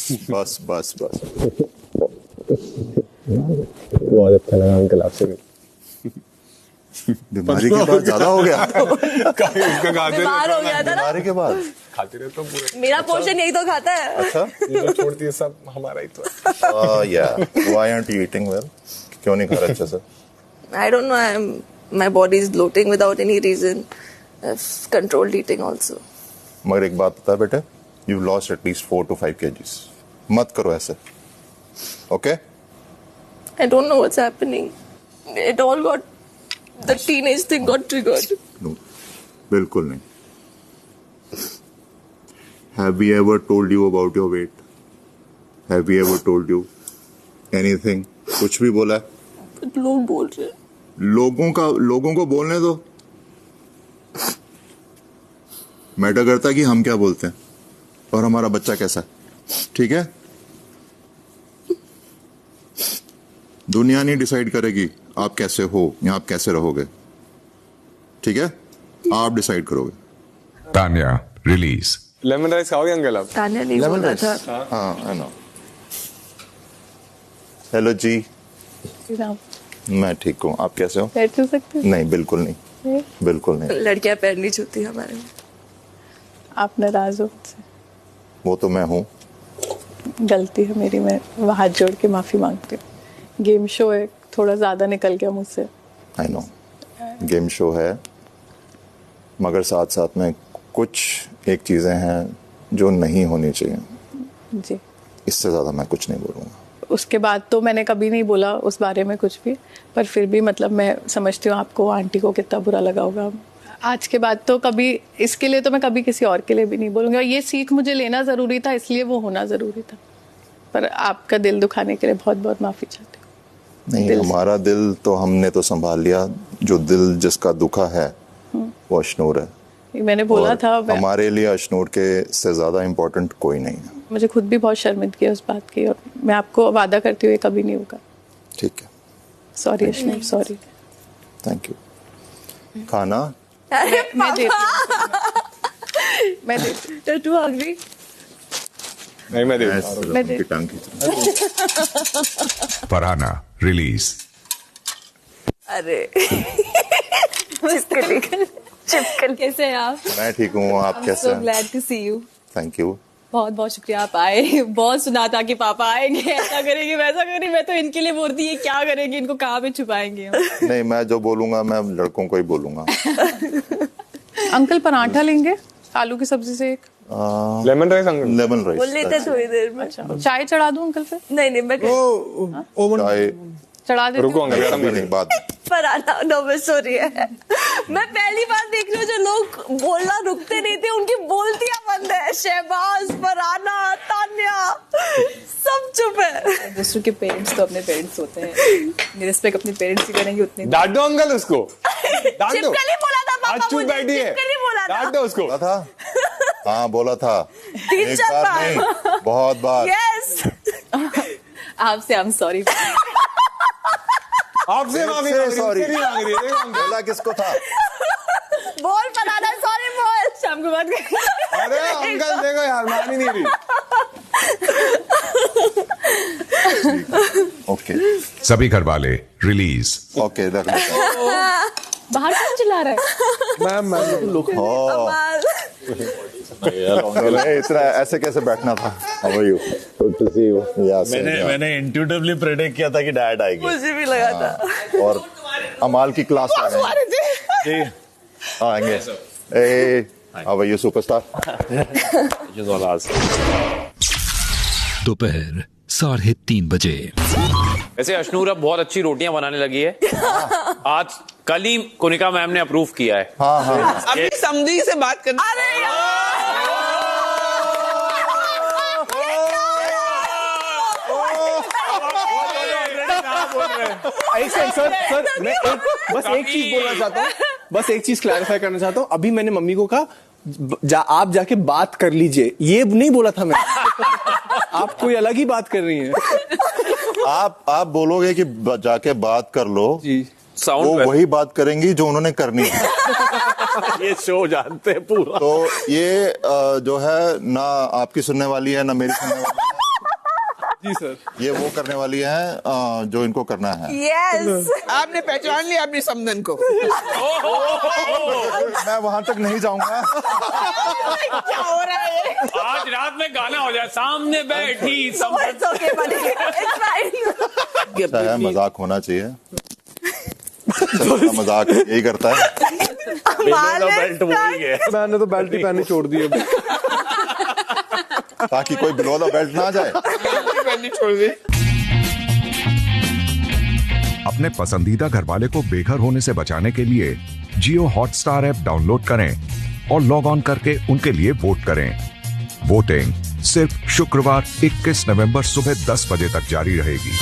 बहुत अच्छा लगा अंकल आपसे। बीमारी के बाद ज्यादा हो गया। बीमार हो गया था ना। बीमारी के बाद खाते रहते हो पूरे। मेरा पोर्शन यही तो खाता है। अच्छा ये जो छोड़ती है सब हमारा ही तो। yeah why aren't you eating well? क्यों नहीं खा रहे अच्छे से? I don't know, my body is bloating without any reason. I've controlled eating also. मगर एक बात पता है बेटे, you've lost at least 4 to 5 kgs. मत करो ऐसे, okay? I don't know what's happening. It all got, the teenage thing got triggered. No, बिल्कुल नहीं. Have we ever told you about your weight? Have we ever told you anything? कुछ भी बोला है? लोग बोल रहे हैं। लोगों को बोलने दो। मैटर करता है कि हम क्या बोलते हैं और हमारा बच्चा कैसा है। ठीक है। दुनिया नहीं डिसाइड करेगी आप कैसे हो या आप कैसे रहोगे। ठीक है, आप डिसाइड करोगे। तान्या रिलीज। लेमन राइस खाओगे अंकल आप? तान्या नहीं बोल रहा था। हाँ आई नो। हेलो जी। मैं ठीक हूँ, आप कैसे हो? पैर छू सकते हो? नहीं बिल्कुल नहीं, बिल्कुल नहीं। लड़कियां पैर नहीं छूती हमारे में। आप नाराज हो मुझसे? वो तो मैं हूँ। गलती है मेरी, मैं हाथ जोड़ के माफी मांगती हूँ। गेम शो है, थोड़ा ज्यादा निकल गया मुझसे। आई नो गेम शो है, मगर साथ साथ में कुछ एक चीजें हैं जो नहीं होनी चाहिए जी। इससे ज्यादा मैं कुछ नहीं बोलूँगा। उसके बाद तो मैंने कभी नहीं बोला उस बारे में कुछ भी, पर फिर भी मतलब मैं समझती हूँ आपको, आंटी को कितना बुरा लगा होगा। आज के बाद तो कभी इसके लिए तो मैं कभी किसी और के लिए भी नहीं बोलूँगी। और ये सीख मुझे लेना ज़रूरी था, इसलिए वो होना ज़रूरी था। पर आपका दिल दुखाने के लिए बहुत बहुत माफ़ी चाहती हूँ। नहीं, हमारा दिल तो हमने तो संभाल लिया। जो दिल जिसका दुखा है वो अशनूर है। मैंने बोला था हमारे लिए अशनूर के से ज़्यादा इम्पोर्टेंट कोई नहीं है। मुझे खुद भी बहुत शर्मिंदगी है उस बात की, और मैं आपको वादा करती हूँ ये कभी नहीं होगा। ठीक है। Sorry Ashnoor, sorry. Thank you. खाना अरे मैं देती हूँ। Too hungry? नहीं मैं देती हूँ। फरहाना रिलीज। अरे चिपकल। कैसे हैं आप? मैं ठीक हूँ, आप कैसे हैं? So glad to see you. Thank you. बहुत बहुत शुक्रिया आप आए। बहुत सुना था कि पापा आएंगे, ऐसा करेंगे वैसा करेंगे। मैं तो इनके लिए बोलती है क्या करेंगे, इनको कहाँ पे छुपाएंगे हम। नहीं, मैं जो बोलूंगा मैं लड़कों को ही बोलूंगा। अंकल पराठा लेंगे आलू की सब्जी से एक। Lemon rice uncle. Lemon rice बोल लेते थोड़ी देर में। चाय चढ़ा दूं अंकल पे? नहीं मैं चाय चढ़ा देती रुको हूँ। अंकल, अभी नहीं, बाद में। फरहाना नर्वस हो रही है। मैं पहली बार देख रही हूँ जो लोग बोलना रुकते नहीं थे, उनकी बोलतियां बंद है। शहबाज, फरहाना, तान्या, सब चुप है। दूसरों के पेरेंट्स तो अपने पेरेंट्स होते हैं। रिस्पेक्ट अपने पेरेंट्स की करेंगे उतनी। डांट दो अंकल उसको, डांट दो। चिपकली बोला था पापा, आज चुप मुझे बैठी है, चिपकली बोला था। डांट दो उसको। बोला था, हाँ बोला था। 3-4 बार नहीं, बहुत बार। यस। आपसे आई एम सॉरी। आपसे माफी मांग सॉरी रही है। बोला किसको था? बोल फरहाना, सॉरी बोल। शाम को बात करेंगे। अरे अंकल देखो यार, मान ही नहीं रही। ओके सभी घर वाले रिलीज। ओके, रख लेते बाहर कौन चिल्ला रहा है? मैम लुक हैं। इतना ऐसे कैसे बैठना था? How are you? Good to see you. Yeah, मैंने इंट्यूटिवली प्रेडिक्ट किया था कि डैड आएगी। मुझे भी लगा था। और अमाल की क्लास आ गई। जी आएंगे। ए how are you superstar? दोपहर 3:30 बजे। वैसे अशनूर अब बहुत अच्छी रोटियां बनाने लगी है। आज कल ही कोनिका मैम ने अप्रूव किया है। हाँ हाँ। अभी समझी से बात करनी। अरे एक सर मैं बस एक चीज बोलना चाहता हूँ, बस एक चीज क्लैरिफाई करना चाहता हूँ। अभी मैंने मम्मी को कहा आप जाके बात कर लीजिए, ये नहीं बोला था मैं। आप कोई अलग ही बात कर रही हैं। आप बोलोगे कि जाके बात कर लो जी, वो वही बात करेंगी जो उन्होंने करनी है। ये शो जानते हैं पूरा। तो ये जो है ना आपकी सुनने वाली है ना मेरी सुनने वाली है। जी सर, ये वो करने वाली है जो इनको करना है। यस। आपने पहचान लिया अपनी समधन को। मैं वहां तक नहीं जाऊंगा। क्या हो रहा है? आज रात में गाना हो जाए, सामने बैठी है, मजाक होना चाहिए। मजाक यही करता है। बेल्ट वही है। मैंने तो बेल्ट ही पहने छोड़ दी अब। ताकि कोई बिलो द बेल्ट ना जाए। छोड़ दी। अपने पसंदीदा घरवाले को बेघर होने से बचाने के लिए जियो हॉटस्टार ऐप डाउनलोड करें और लॉग ऑन करके उनके लिए वोट करें। वोटिंग सिर्फ शुक्रवार 21 नवंबर सुबह 10 बजे तक जारी रहेगी।